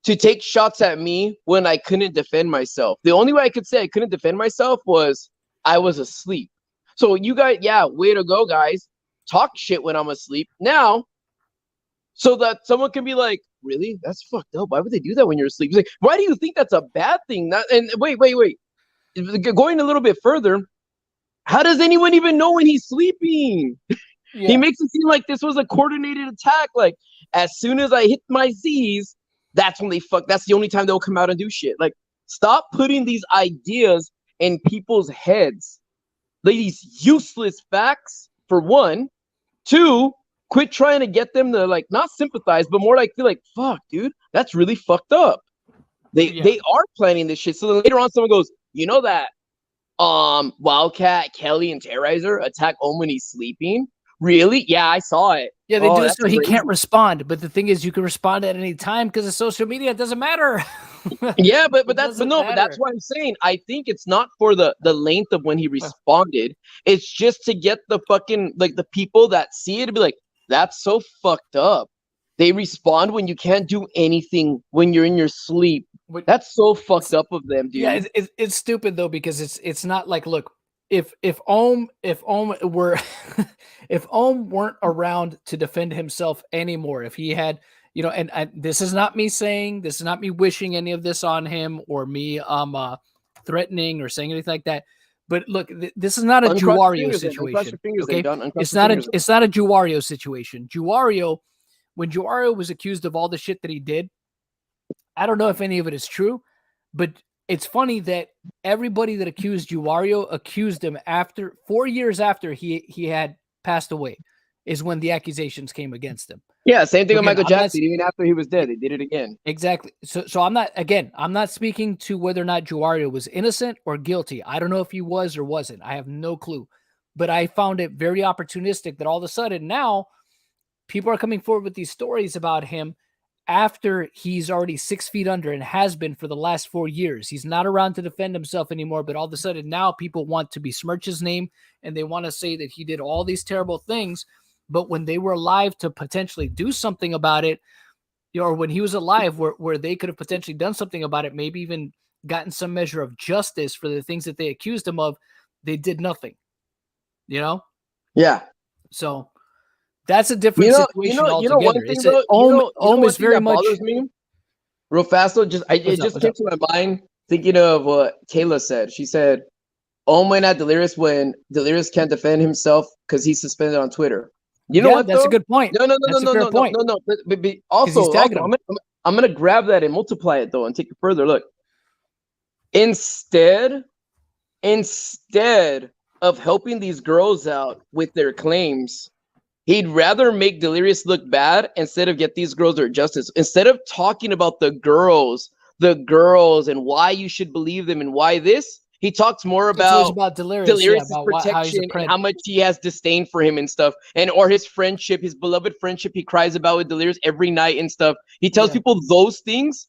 to take shots at me when I couldn't defend myself. The only way I could say I couldn't defend myself was I was asleep. So you guys, yeah, way to go, guys. Talk shit when I'm asleep now, so that someone can be like, really? That's fucked up. Why would they do that when you're asleep? Like, why do you think that's a bad thing? And wait. Going a little bit further, how does anyone even know when he's sleeping? Yeah. He makes it seem like this was a coordinated attack. Like, as soon as I hit my Z's, that's when that's the only time they'll come out and do shit. Like, stop putting these ideas in people's heads. Like, these useless facts, for one. Two, quit trying to get them to, like, not sympathize, but more like feel like, fuck, dude, that's really fucked up. They are planning this shit. So then later on, someone goes, you know that Wildcat, Kelly, and Terrorizer attack Ohm when he's sleeping? Really? Yeah, I saw it. Yeah, they do it so he can't respond. But the thing is, you can respond at any time because of social media. It doesn't matter. Yeah, but that's why I'm saying I think it's not for the length of when he responded. It's just to get the fucking like the people that see it to be like, that's so fucked up. They respond when you can't do anything when you're in your sleep. That's so fucked up of them, dude. Yeah, it's stupid though, because it's not like, look, if Ohm were if Ohm weren't around to defend himself anymore, if he had, you know, and this is not me saying, this is not me wishing any of this on him or me threatening or saying anything like that. But look, this is not a Juwario situation. Okay, it's not a Juwario situation. Juwario, when Juwario was accused of all the shit that he did, I don't know if any of it is true, but it's funny that everybody that accused Juwario accused him after 4 years after he had passed away, is when the accusations came against him. Yeah, same thing with Michael Jackson. Even after he was dead, they did it again. Exactly. So I'm not speaking to whether or not Juwario was innocent or guilty. I don't know if he was or wasn't. I have no clue. But I found it very opportunistic that all of a sudden now people are coming forward with these stories about him after he's already 6 feet under and has been for the last 4 years. He's not around to defend himself anymore, but all of a sudden now people want to besmirch his name and they want to say that he did all these terrible things. But when they were alive to potentially do something about it, or when he was alive where they could have potentially done something about it, maybe even gotten some measure of justice for the things that they accused him of, they did nothing, you know? Yeah. So that's a different situation altogether. One thing, bro, Ohm is very much bothers me. Real fast though, it just came to my mind thinking of what Kayla said. She said, Ohm went at Delirious when Delirious can't defend himself because he's suspended on Twitter. You know what? That's a good point. No. But also, I'm gonna grab that and multiply it though and take it further. Look, instead of helping these girls out with their claims, he'd rather make Delirious look bad instead of get these girls their justice. Instead of talking about the girls and why you should believe them and why this. He talks more about Delirious' protection and how much he has disdain for him and stuff, or his friendship, his beloved friendship he cries about with Delirious every night and stuff. He tells people those things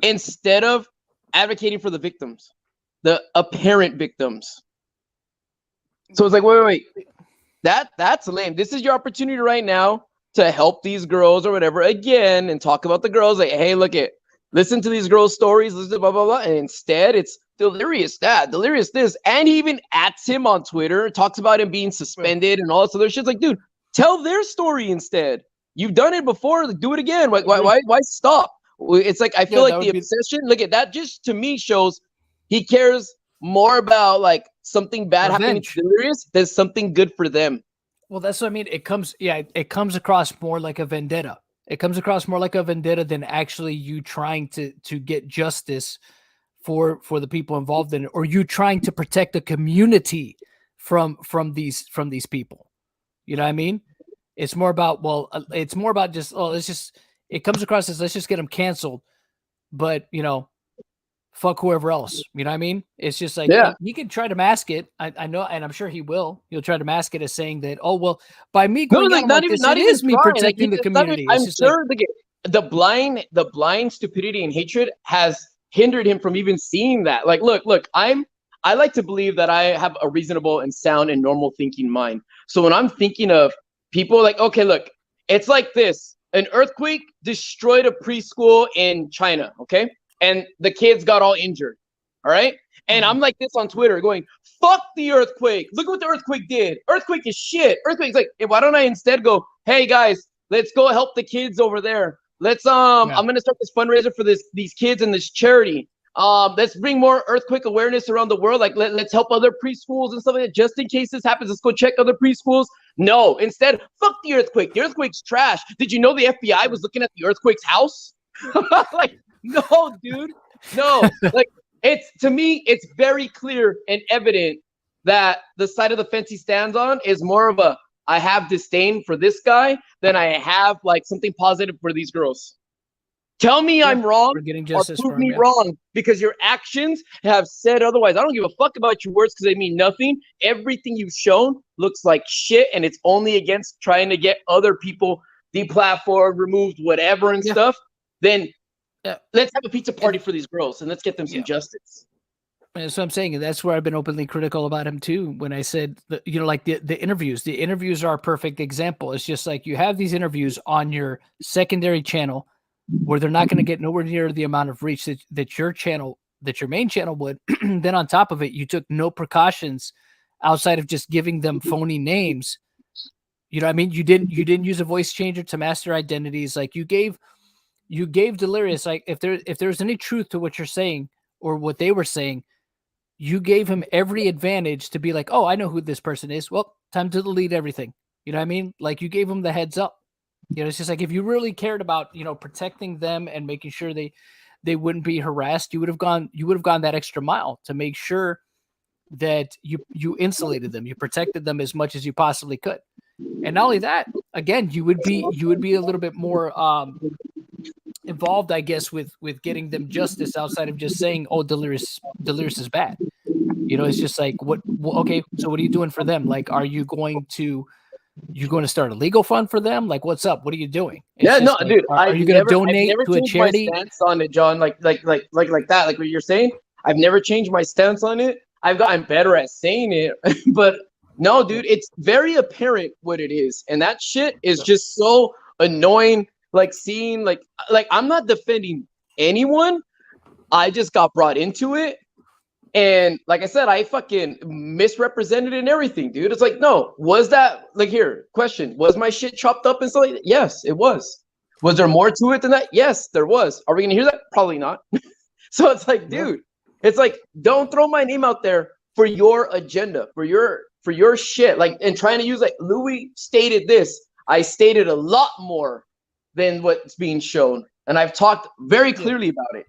instead of advocating for the victims, the apparent victims. So it's like, wait. That's lame. This is your opportunity right now to help these girls or whatever again and talk about the girls. Like, hey, listen to these girls' stories, listen to blah, blah, blah. And instead, it's Delirious that, Delirious this. And he even ats him on Twitter, talks about him being suspended and all this other shit. It's like, dude, tell their story instead. You've done it before. Like, do it again. Why stop? It's like, I feel like the obsession, look at that, just to me shows he cares more about like something bad happening to Delirious than something good for them. Well, that's what I mean. It comes across more like a vendetta. It comes across more like a vendetta than actually you trying to get justice for the people involved in it, or you trying to protect the community from these people. You know what I mean? It's more about, it comes across as let's just get them canceled, but fuck whoever else. You know what I mean? It's just like, he can try to mask it. I know, and I'm sure he will. He'll try to mask it as saying that, oh, well, by me going out like this, it is me protecting the community. I'm sure the blind stupidity and hatred has hindered him from even seeing that. Like, look, I like to believe that I have a reasonable and sound and normal thinking mind. So when I'm thinking of people like, okay, look, it's like this. An earthquake destroyed a preschool in China, okay? And the kids got all injured, all right? And I'm like this on Twitter going, fuck the earthquake. Look what the earthquake did. Earthquake is shit. Earthquake's like, why don't I instead go, hey, guys, let's go help the kids over there. Let's I'm gonna start this fundraiser for these kids and this charity. Let's bring more earthquake awareness around the world. Like let's help other preschools and stuff like that. Just in case this happens, let's go check other preschools. No, instead, fuck the earthquake. The earthquake's trash. Did you know the FBI was looking at the earthquake's house? Like, no, dude. No. Like, to me, it's very clear and evident that the side of the fence he stands on is more of a I have disdain for this guy than I have like something positive for these girls. Tell me I'm wrong or prove me wrong, because your actions have said otherwise. I don't give a fuck about your words because they mean nothing. Everything you've shown looks like shit, and it's only against trying to get other people deplatformed, removed, whatever and stuff. Then let's have a pizza party for these girls and let's get them some justice. That's what I'm saying. And that's where I've been openly critical about him too. When I said, like the interviews are a perfect example. It's just like you have these interviews on your secondary channel where they're not going to get nowhere near the amount of reach that your main channel would. Then on top of it, you took no precautions outside of just giving them phony names. You know what I mean? You didn't use a voice changer to mask their identities. Like you gave Delirious, like if there's any truth to what you're saying or what they were saying, you gave him every advantage to be like, oh, I know who this person is. Well, time to delete everything. You know what I mean? Like you gave him the heads up. You know, it's just like if you really cared about, you know, protecting them and making sure they wouldn't be harassed, you would have gone that extra mile to make sure that you insulated them, you protected them as much as you possibly could. And not only that, again, you would be a little bit more involved, I guess, with getting them justice outside of just saying, oh, Delirious is bad. You know, it's just like, okay, so what are you doing for them? Like, are you going to start a legal fund for them? Like, what's up? What are you doing? It's no, like, dude. Are you going to donate to a charity? My stance on it, John. Like that. Like what you're saying. I've never changed my stance on it. I've gotten better at saying it, but no, dude, it's very apparent what it is, and that shit is just so annoying. Like seeing, like I'm not defending anyone. I just got brought into it. And like I said, I fucking misrepresented and everything, dude. It's like, no, was that like here? Question: was my shit chopped up and stuff like that? Yes, it was. Was there more to it than that? Yes, there was. Are we gonna hear that? Probably not. So it's like, dude, it's like, don't throw my name out there for your agenda, for your shit. Like, and trying to use like Louis stated this. I stated a lot more than what's being shown, and I've talked very clearly about it.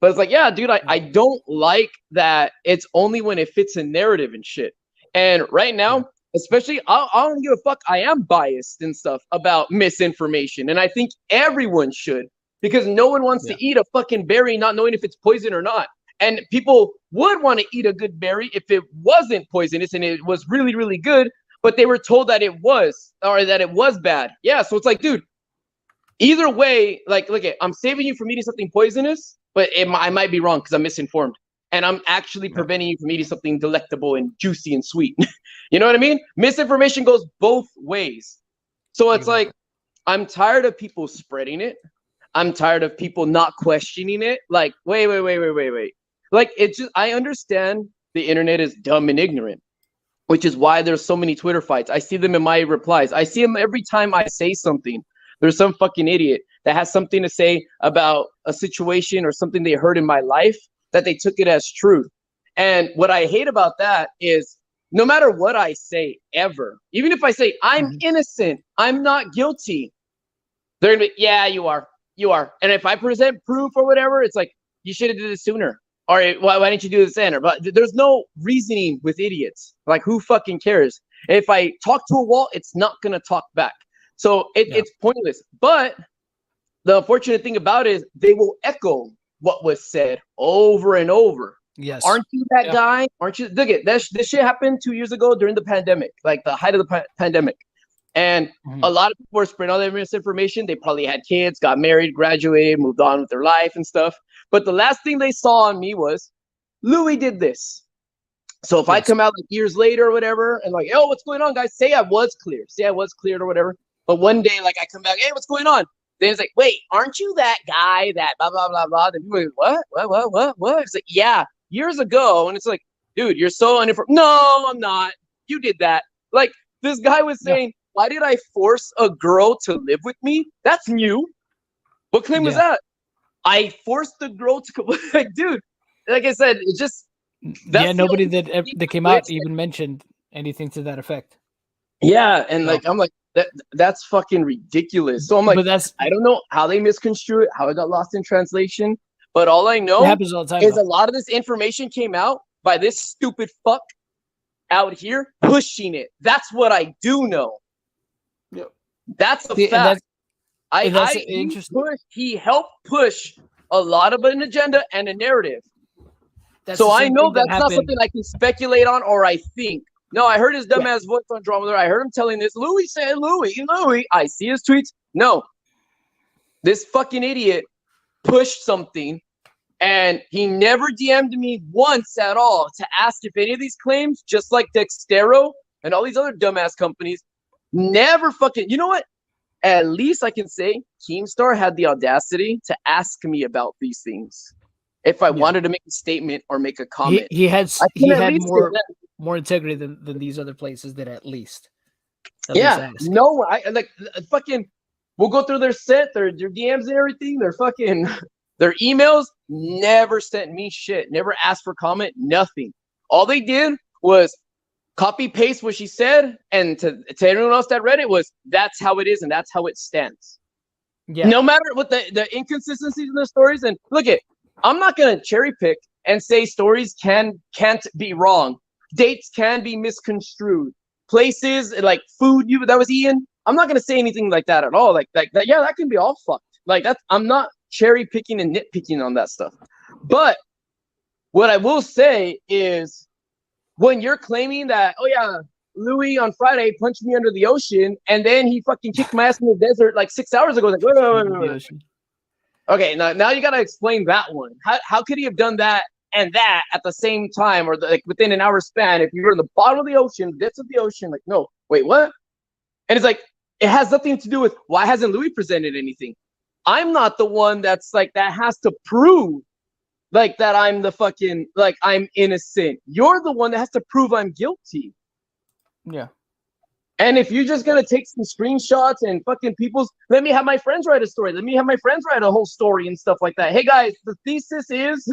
But it's like, yeah, dude, I don't like that it's only when it fits a narrative and shit. And right now, especially, I don't give a fuck. I am biased and stuff about misinformation. And I think everyone should, because no one wants to eat a fucking berry not knowing if it's poison or not. And people would want to eat a good berry if it wasn't poisonous and it was really, really good, but they were told that it was, or that it was bad. Yeah, so it's like, dude, either way, like, look at, I'm saving you from eating something poisonous, but I might be wrong because I'm misinformed. And I'm actually preventing you from eating something delectable and juicy and sweet. You know what I mean? Misinformation goes both ways. So it's like, I'm tired of people spreading it. I'm tired of people not questioning it. Like, wait. Like, it's just, I understand the internet is dumb and ignorant, which is why there's so many Twitter fights. I see them in my replies. I see them every time I say something. There's some fucking idiot that has something to say about a situation or something they heard in my life that they took it as truth. And what I hate about that is no matter what I say ever, even if I say I'm innocent, I'm not guilty, they're gonna be, yeah, you are. And if I present proof or whatever, it's like, you should have did it sooner. Or why didn't you do this then? But there's no reasoning with idiots. Like, who fucking cares? If I talk to a wall, it's not gonna talk back. So it's pointless. But the unfortunate thing about it is they will echo what was said over and over. Yes. Aren't you that guy? Aren't you? Look at this shit happened 2 years ago during the pandemic, like the height of the pandemic. And a lot of people were spreading all that misinformation. They probably had kids, got married, graduated, moved on with their life and stuff. But the last thing they saw on me was, Louis did this. So if I come out like years later or whatever, and like, oh, what's going on, guys? Say I was cleared or whatever. But one day, like, I come back, hey, what's going on? Then it's like, wait, aren't you that guy that blah, blah, blah, blah? Then people are like, what? It's like, yeah, years ago. And it's like, dude, you're so uninformed. No, I'm not. You did that. Like, this guy was saying, why did I force a girl to live with me? That's new. What claim was that? I forced the girl to come. Like, dude, like I said, it just. Nobody that came out even mentioned anything to that effect. Yeah, and like, I'm like, that's fucking ridiculous. So I'm like, I don't know how they misconstrue it, how it got lost in translation, but all I know happens all the time, is a lot of this information came out by this stupid fuck out here pushing it. That's what I do know. Yep. That's a fact. He helped push a lot of an agenda and a narrative. So I know that's not something I can speculate on or I think. No, I heard his dumbass voice on Drama. I heard him telling this. Louis said, Louis. I see his tweets. No. This fucking idiot pushed something, and he never DM'd me once at all to ask if any of these claims, just like Dextero and all these other dumbass companies, never fucking, you know what? at least I can say Keemstar had the audacity to ask me about these things if I wanted to make a statement or make a comment. He had least more integrity than these other places did at least yeah, ask. no, I like fucking. We'll go through their DMs and everything. Their fucking their emails never sent me shit. Never asked for comment. Nothing. All they did was copy paste what she said, and to everyone else that read it was that's how it is and that's how it stands. Yeah. No matter what the inconsistencies in the stories, and look at, I'm not gonna cherry pick and say stories can't be wrong. Dates can be misconstrued. Places like food that was eaten. I'm not gonna say anything like that at all. Like that. Yeah, that can be all fucked. Like that's. I'm not cherry picking and nitpicking on that stuff. But what I will say is, when you're claiming that, oh yeah, Louis on Friday punched me under the ocean, and then he fucking kicked my ass in the desert like 6 hours ago. Like, wait. Okay, now you gotta explain that one. How could he have done that and that at the same time, or like within an hour span? If you were in the bottom of the ocean, depths of the ocean, like no, wait, what? And it's like it has nothing to do with why hasn't Louis presented anything. I'm not the one that's like that has to prove like that I'm the fucking like I'm innocent. You're the one that has to prove I'm guilty. Yeah. And if you're just gonna take some screenshots and fucking let me have my friends write a story. Let me have my friends write a whole story and stuff like that. Hey guys, the thesis is,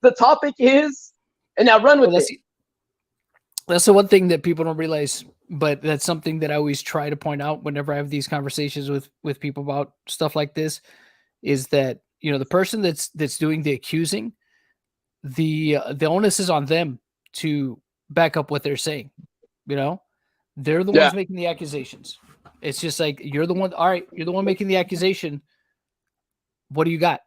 the topic is, and now run with it. That's the one thing that people don't realize, but that's something that I always try to point out whenever I have these conversations with people about stuff like this, is that, you know, the person that's doing the accusing, the onus is on them to back up what they're saying. You know, they're the ones making the accusations. It's just like, you're the one. All right, you're the one making the accusation. What do you got?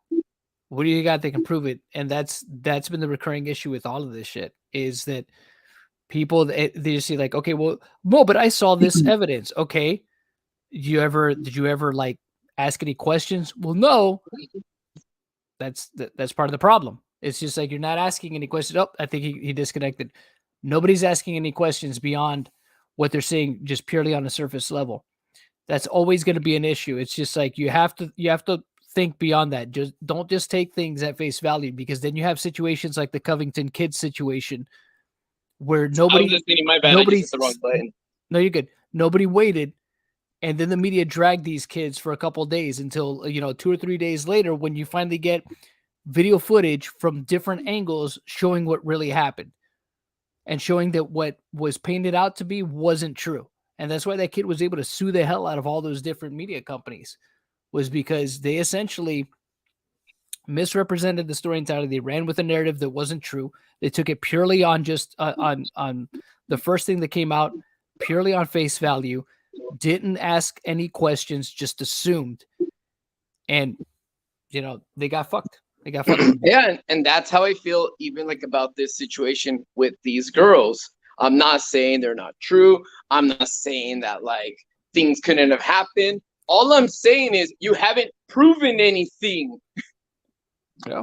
What do you got that can prove it? And that's been the recurring issue with all of this shit, is that people, they just see like, okay, well, no, but I saw this evidence. Okay, did you ever like ask any questions? Well, no. That's part of the problem. It's just like, you're not asking any questions. Oh, I think he disconnected. Nobody's asking any questions beyond what they're seeing, just purely on a surface level. That's always going to be an issue. It's just like, you have to think beyond that. Just don't just take things at face value, because then you have situations like the Covington kids situation, where nobody. I was just my bad. I just hit the wrong button. No, you're good. Nobody waited, and then the media dragged these kids for a couple of days until 2 or 3 days later, when you finally get video footage from different angles showing what really happened, and showing that what was painted out to be wasn't true. And that's why that kid was able to sue the hell out of all those different media companies, was because they essentially misrepresented the story entirely. They ran with a narrative that wasn't true. They took it purely on just on the first thing that came out, purely on face value, didn't ask any questions, just assumed. And, they got fucked. Yeah, and that's how I feel even like about this situation with these girls. I'm not saying they're not true. I'm not saying that like things couldn't have happened. All I'm saying is you haven't proven anything. Yeah,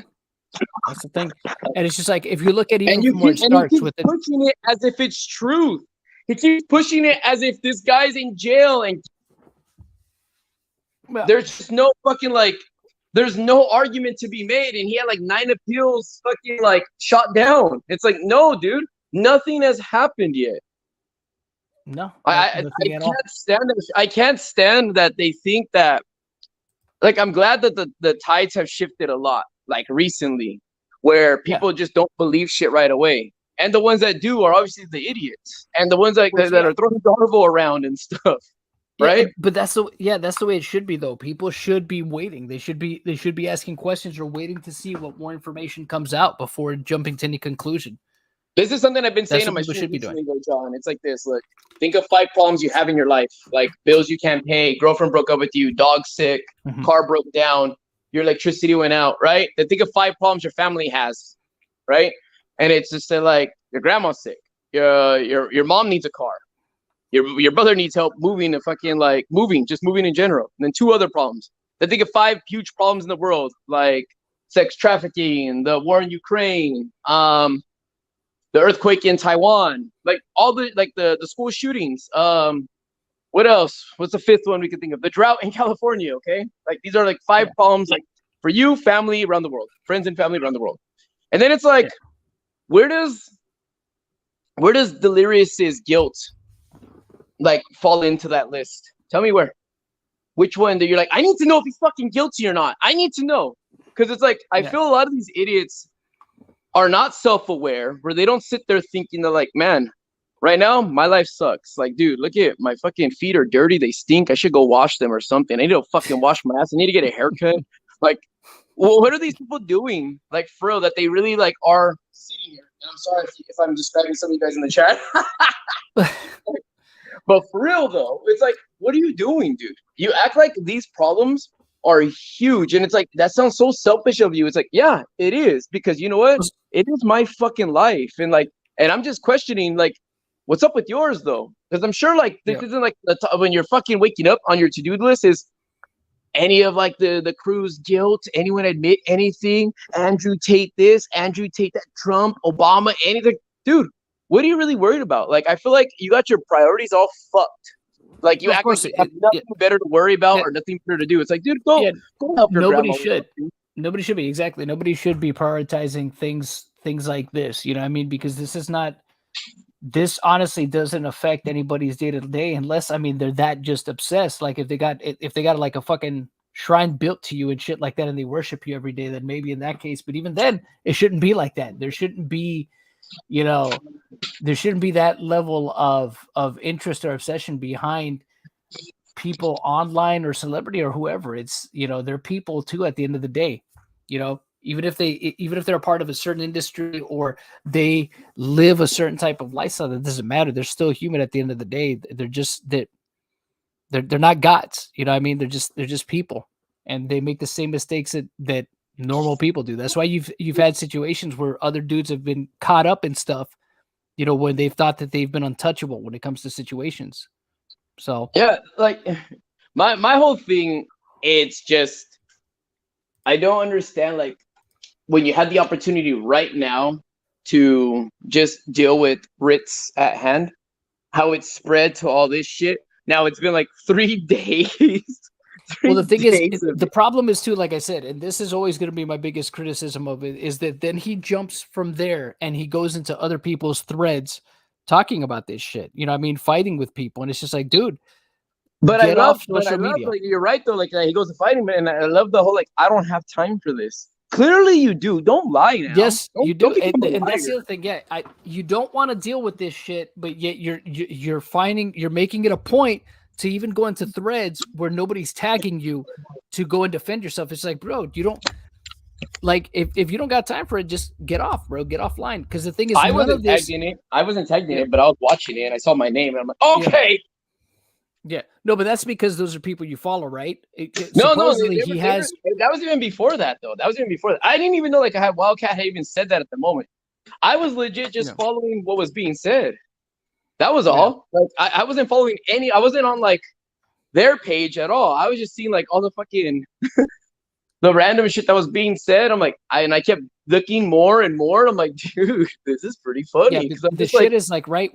that's the thing. And it's just like, if you look at even from where it starts with pushing it as if it's truth. He keeps pushing it as if this guy's in jail, and there's just no fucking like. There's no argument to be made, and he had like 9 appeals fucking like shot down. It's like, no, dude, nothing has happened yet. No, I can't stand that. I can't stand that they think that. Like, I'm glad that the tides have shifted a lot, like recently, where people just don't believe shit right away, and the ones that do are obviously the idiots, and the ones that are throwing DARVO around and stuff. Right, but that's the way it should be, though. People should be waiting. They should be asking questions or waiting to see what more information comes out before jumping to any conclusion. This is something I've been saying on my stream recently, John. It's like this. Look, think of 5 problems you have in your life, like bills you can't pay, girlfriend broke up with you, dog sick, car broke down, your electricity went out, right? Then think of 5 problems your family has, right? And it's just like your grandma's sick, your mom needs a car. Your brother needs help moving to fucking like just moving in general. And then 2 other problems. Then think of 5 huge problems in the world, like sex trafficking, the war in Ukraine, the earthquake in Taiwan, like all the school shootings, What else? What's the fifth one we can think of? The drought in California. Okay, like these are like 5 problems, like for you, family around the world, friends and family around the world, and then it's like, where does Delirious's guilt like fall into that list? Tell me where. Which one that you're like, I need to know if he's fucking guilty or not. I need to know. Because it's like, I feel a lot of these idiots are not self-aware, where they don't sit there thinking they're like, man, right now, my life sucks. Like, dude, look at my fucking feet are dirty. They stink. I should go wash them or something. I need to fucking wash my ass. I need to get a haircut. Like, well, what are these people doing? Like, for real, that they really like are sitting here. And I'm sorry if I'm describing some of you guys in the chat. But for real, though, it's like, what are you doing, dude? You act like these problems are huge. And it's like, that sounds so selfish of you. It's like, yeah, it is. Because you know what? It is my fucking life. And like, and I'm just questioning, like, what's up with yours, though? Because I'm sure, like, this isn't like when you're fucking waking up on your to-do list is any of like the crew's guilt, anyone admit anything, Andrew Tate this, Andrew Tate that, Trump, Obama, anything. Dude, what are you really worried about? Like, I feel like you got your priorities all fucked. Like, you act like you have nothing better to worry about or nothing better to do. It's like, dude, go help your Nobody grandma. should. Nobody should be. Exactly. Nobody should be prioritizing things like this. You know what I mean? Because this is not, this honestly doesn't affect anybody's day to day unless, I mean, they're that just obsessed. Like if they got like a fucking shrine built to you and shit like that and they worship you every day, then maybe in that case, but even then it shouldn't be like that. There shouldn't be, you know, there shouldn't be that level of interest or obsession behind people online or celebrity or whoever. It's, you know, they're people too at the end of the day, you know, even if they're a part of a certain industry or they live a certain type of lifestyle, that doesn't matter. They're still human at the end of the day. They're just they're not gods, you know what I mean? They're just people, and they make the same mistakes that normal people do. That's why you've had situations where other dudes have been caught up in stuff, you know, when they've thought that they've been untouchable when it comes to situations. So yeah, like my whole thing, it's just, I don't understand, like, when you had the opportunity right now to just deal with Ritz at hand, how it spread to all this shit. Now it's been like 3 days. Well, the thing is, the problem is too, like I said, and this is always going to be my biggest criticism of it, is that then he jumps from there and he goes into other people's threads talking about this shit. You know what I mean? Fighting with people. And it's just like, dude, but get off but social media. Like, you're right, though. Like, he goes to fighting, and I love the whole, like, I don't have time for this. Clearly you do. Don't lie now. Yes, you do. And that's the other thing. Yeah, you don't want to deal with this shit, but yet you're making it a point to even go into threads where nobody's tagging you to go and defend yourself. It's like, bro, you don't, like, if you don't got time for it, just get off, bro. Get offline. Because the thing is, I wasn't tagged in it, but I was watching it and I saw my name and I'm like, okay. Yeah. No, but that's because those are people you follow, right? No, he has. That was even before that, though. I didn't even know, like, I had Wildcat had even said that at the moment. I was legit just following what was being said. That was all. Like, I wasn't following any. I wasn't on like their page at all. I was just seeing like all the fucking the random shit that was being said. I'm like, I kept looking more and more. I'm like, dude, this is pretty funny. Yeah, the shit is like, right,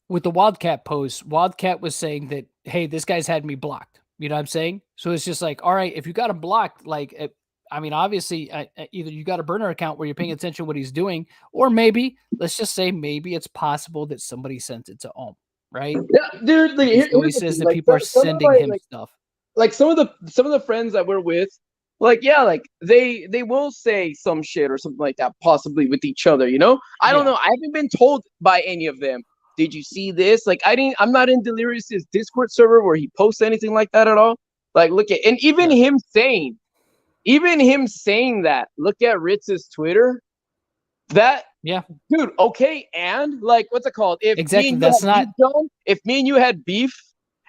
with the Wildcat post, Wildcat was saying that, hey, this guy's had me blocked. You know what I'm saying? So it's just like, all right, if you got him blocked, like, I mean, obviously, either you got a burner account where you're paying attention to what he's doing, or maybe, let's just say, maybe it's possible that somebody sent it to Ohm, right? Yeah, dude. Like, he always says that people are sending him stuff. Like some of the friends that we're with, like, yeah, like they will say some shit or something like that, possibly with each other. You know, I don't know. I haven't been told by any of them. Did you see this? Like, I'm not in Delirious's Discord server where he posts anything like that at all. Like, look at, and even him saying that, look at Ritz's Twitter. That, dude, okay, and like, what's it called? If exactly, that's not. If me and you had beef,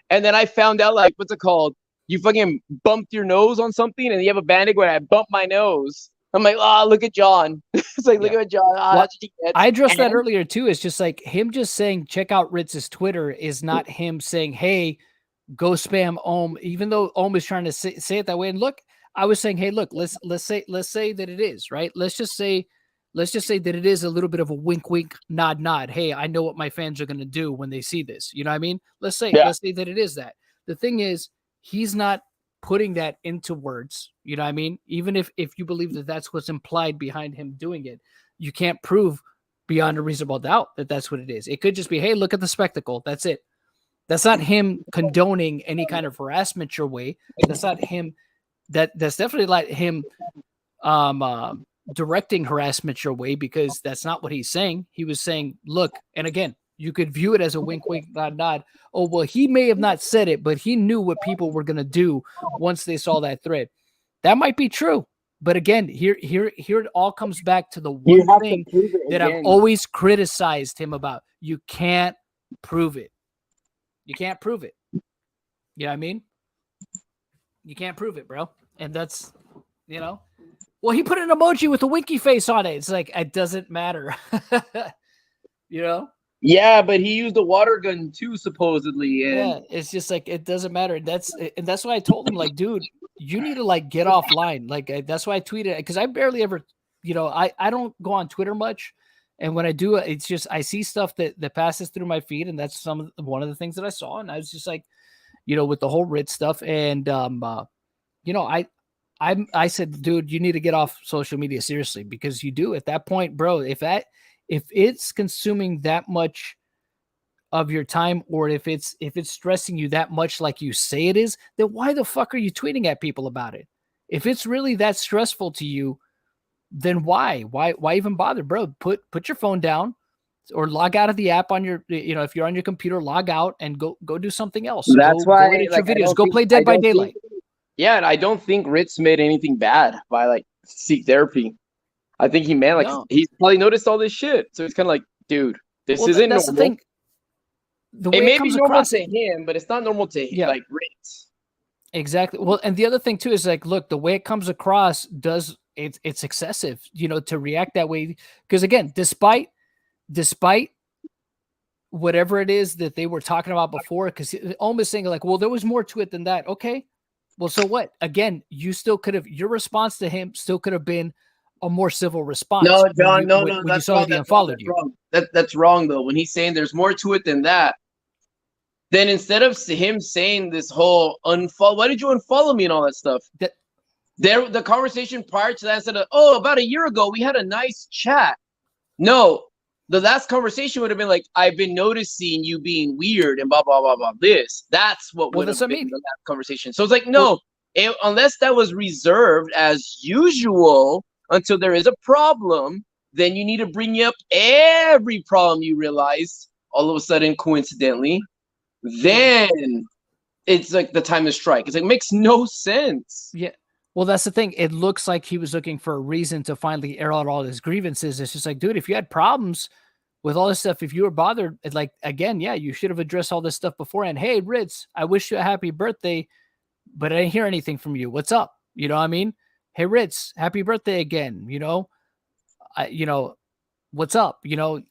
and then I found out, like, what's it called? You fucking bumped your nose on something, and you have a bandage where I bumped my nose. I'm like, look at John. It's like, look at John. Well, I addressed that earlier too. It's just like him just saying, check out Ritz's Twitter is not him saying, hey, go spam Ohm, even though Ohm is trying to say it that way. And look, I was saying, hey, look, let's say that it is, right. Let's just say let's just say that it is a little bit of a wink, wink, nod, nod. Hey, I know what my fans are going to do when they see this. You know what I mean? Let's say that it is that. The thing is, he's not putting that into words. You know what I mean? Even if you believe that that's what's implied behind him doing it, you can't prove beyond a reasonable doubt that that's what it is. It could just be, hey, look at the spectacle. That's it. That's not him condoning any kind of harassment your way. That's not him. That's definitely like him directing harassment your way, because that's not what he's saying. He was saying, look, and again, you could view it as a wink, wink, nod, nod. Oh, well, he may have not said it, but he knew what people were going to do once they saw that thread. That might be true. But again, here it all comes back to the one thing that I've always criticized him about. You can't prove it. You can't prove it. You know what I mean? You can't prove it, bro. And that's, you know. Well, he put an emoji with a winky face on it. It's like, it doesn't matter. You know? Yeah, but he used a water gun too, supposedly. And yeah, it's just like, it doesn't matter. And that's why I told him, like, dude, you need to like get offline. Like, that's why I tweeted, because I barely ever, you know, I don't go on Twitter much. And when I do, it's just, I see stuff that passes through my feed. And that's one of the things that I saw. And I was just like, you know, with the whole Ritz stuff. And, you know, I said, dude, you need to get off social media seriously, because you do at that point, bro. If it's consuming that much of your time, or if it's stressing you that much, like you say it is, then why the fuck are you tweeting at people about it? If it's really that stressful to you, then why even bother, bro? Put your phone down, or log out of the app on your, you know, if you're on your computer, log out and go do something else. That's go why edit like, your videos, go play Dead by Daylight. Yeah, and I don't think Ritz made anything bad by like seek therapy. I think he meant like he's probably noticed all this shit, so he's kind of like, dude, this isn't that's normal. The thing. The way it may comes be normal across to him, but it's not normal to like Ritz. Exactly. Well, and the other thing too is like, look, the way it comes across it's excessive, you know, to react that way. Because again, despite whatever it is that they were talking about before, because almost saying like, well, there was more to it than that. Okay. Well, so what? Again, you still could have, your response to him still could have been a more civil response. No, John, when that's you saw wrong. that he unfollowed you. Wrong. That's wrong though. When he's saying there's more to it than that, then instead of him saying this whole unfollow, why did you unfollow me and all that stuff? The conversation prior to that said, oh, about a year ago we had a nice chat. No, the last conversation would have been like, I've been noticing you being weird and blah blah blah blah. That's what would have been the last conversation. So it's like, no, unless that was reserved as usual until there is a problem, then you need to bring up every problem you realize all of a sudden coincidentally. Then it's like the time to strike. It's like, it makes no sense. Yeah. Well, that's the thing. It looks like he was looking for a reason to finally air out all his grievances. It's just like, dude, if you had problems with all this stuff, if you were bothered, like, again, yeah, you should have addressed all this stuff beforehand. Hey, Ritz, I wish you a happy birthday, but I didn't hear anything from you. What's up? You know what I mean? Hey, Ritz, happy birthday again. You know, what's up? You know,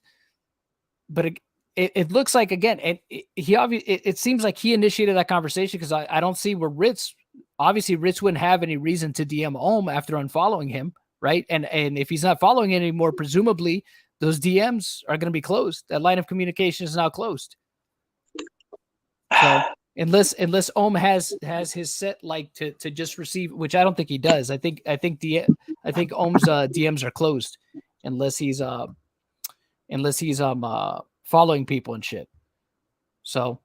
but it looks like, again, and it seems like he initiated that conversation, because I don't see where Ritz wouldn't have any reason to DM Ohm after unfollowing him, right? And if he's not following anymore, presumably those DMs are going to be closed. That line of communication is now closed. So unless Ohm has his set like to just receive, which I don't think he does. I think Ohm's DMs are closed unless he's following people and shit. So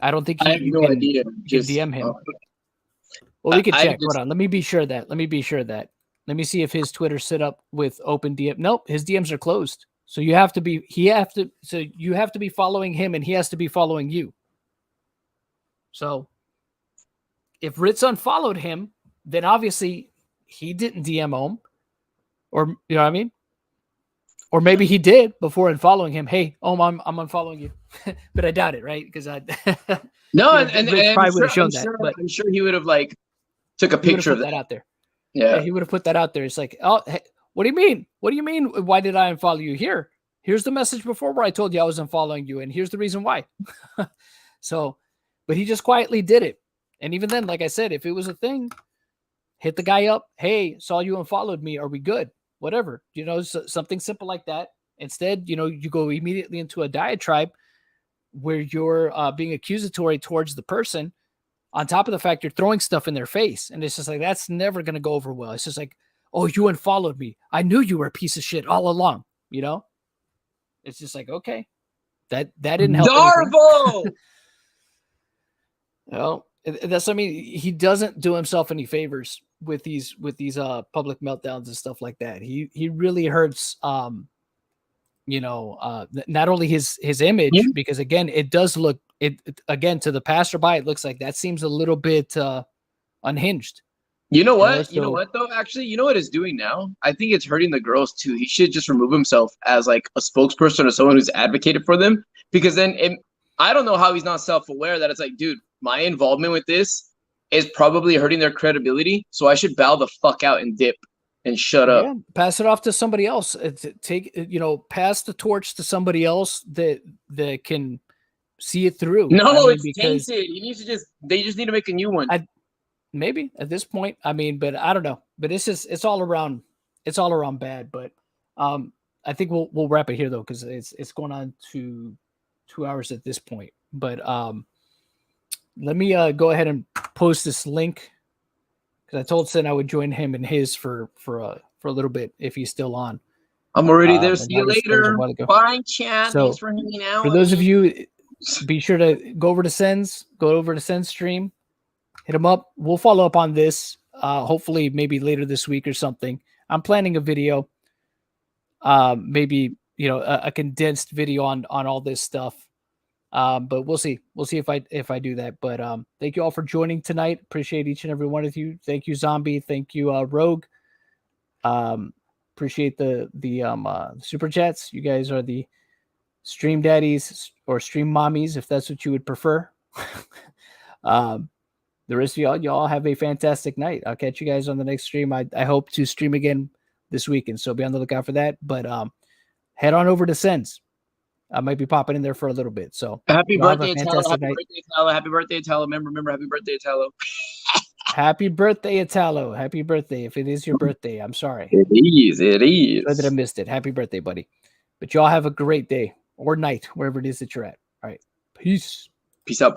I don't think I have no idea. Just DM him. Well, we could check. Hold on. Let me be sure that. Let me see if his Twitter's set up with open DM. Nope, his DMs are closed. So you have to be following him, and he has to be following you. So if Ritz unfollowed him, then obviously he didn't DM Ohm. Or, you know what I mean? Or maybe he did before unfollowing him. Hey, Ohm, I'm unfollowing you. But I doubt it, right? Because I no, you know, and probably would have shown that. But I'm sure he would have like took a picture of that out there. Yeah, he would have put that out there. It's like, oh, hey, what do you mean? What do you mean? Why did I unfollow you? Here's the message before where I told you I was unfollowing you, and here's the reason why. So, but he just quietly did it. And even then, like I said, if it was a thing, hit the guy up. Hey, saw you unfollowed me. Are we good? whatever, you know, something simple like that. Instead, you know, you go immediately into a diatribe where you're being accusatory towards the person, on top of the fact you're throwing stuff in their face. And it's just like, that's never going to go over well. It's just like, oh, you unfollowed me. I knew you were a piece of shit all along, you know? It's just like, okay, that didn't help. DARVO! Well, that's, I mean, he doesn't do himself any favors with these public meltdowns and stuff like that. He really hurts, you know, not only his image, because again, it does look, again, to the passerby, it looks like that seems a little bit unhinged. You know what? You know what though? Actually, you know what it's doing now? I think it's hurting the girls too. He should just remove himself as like a spokesperson or someone who's advocated for them, because then I don't know how he's not self-aware that it's like, dude, my involvement with this is probably hurting their credibility, so I should bow the fuck out and dip and shut up. Yeah, pass it off to somebody else. Pass the torch to somebody else that can see it through. No, it's tainted. They just need to make a new one. Maybe at this point, I mean, but I don't know. But it's all around bad. But I think we'll wrap it here though, because it's going on to 2 hours at this point. But let me go ahead and post this link, because I told Sin I would join him and his for a little bit if he's still on. I'm already there. See you later. Bye, chat. Thanks for hanging out. For those of you, be sure to go over to Sen's stream. Hit him up. We'll follow up on this. Hopefully, maybe later this week or something. I'm planning a video. Maybe, you know, a condensed video on all this stuff. But we'll see. We'll see if I do that. But thank you all for joining tonight. Appreciate each and every one of you. Thank you, Zombie. Thank you, Rogue. Appreciate the super chats. You guys are the stream daddies or stream mommies, if that's what you would prefer. The rest of y'all have a fantastic night. I'll catch you guys on the next stream. I hope to stream again this weekend, so be on the lookout for that. But head on over to Sen's. I might be popping in there for a little bit. So happy birthday, Atalo. Happy birthday, Atalo. Happy birthday, Atalo. Remember, happy birthday, Atalo. Happy birthday, Atalo. Happy birthday. If it is your birthday, I'm sorry. It is. Sorry that I missed it. Happy birthday, buddy. But y'all have a great day or night, wherever it is that you're at. All right. Peace. Peace out.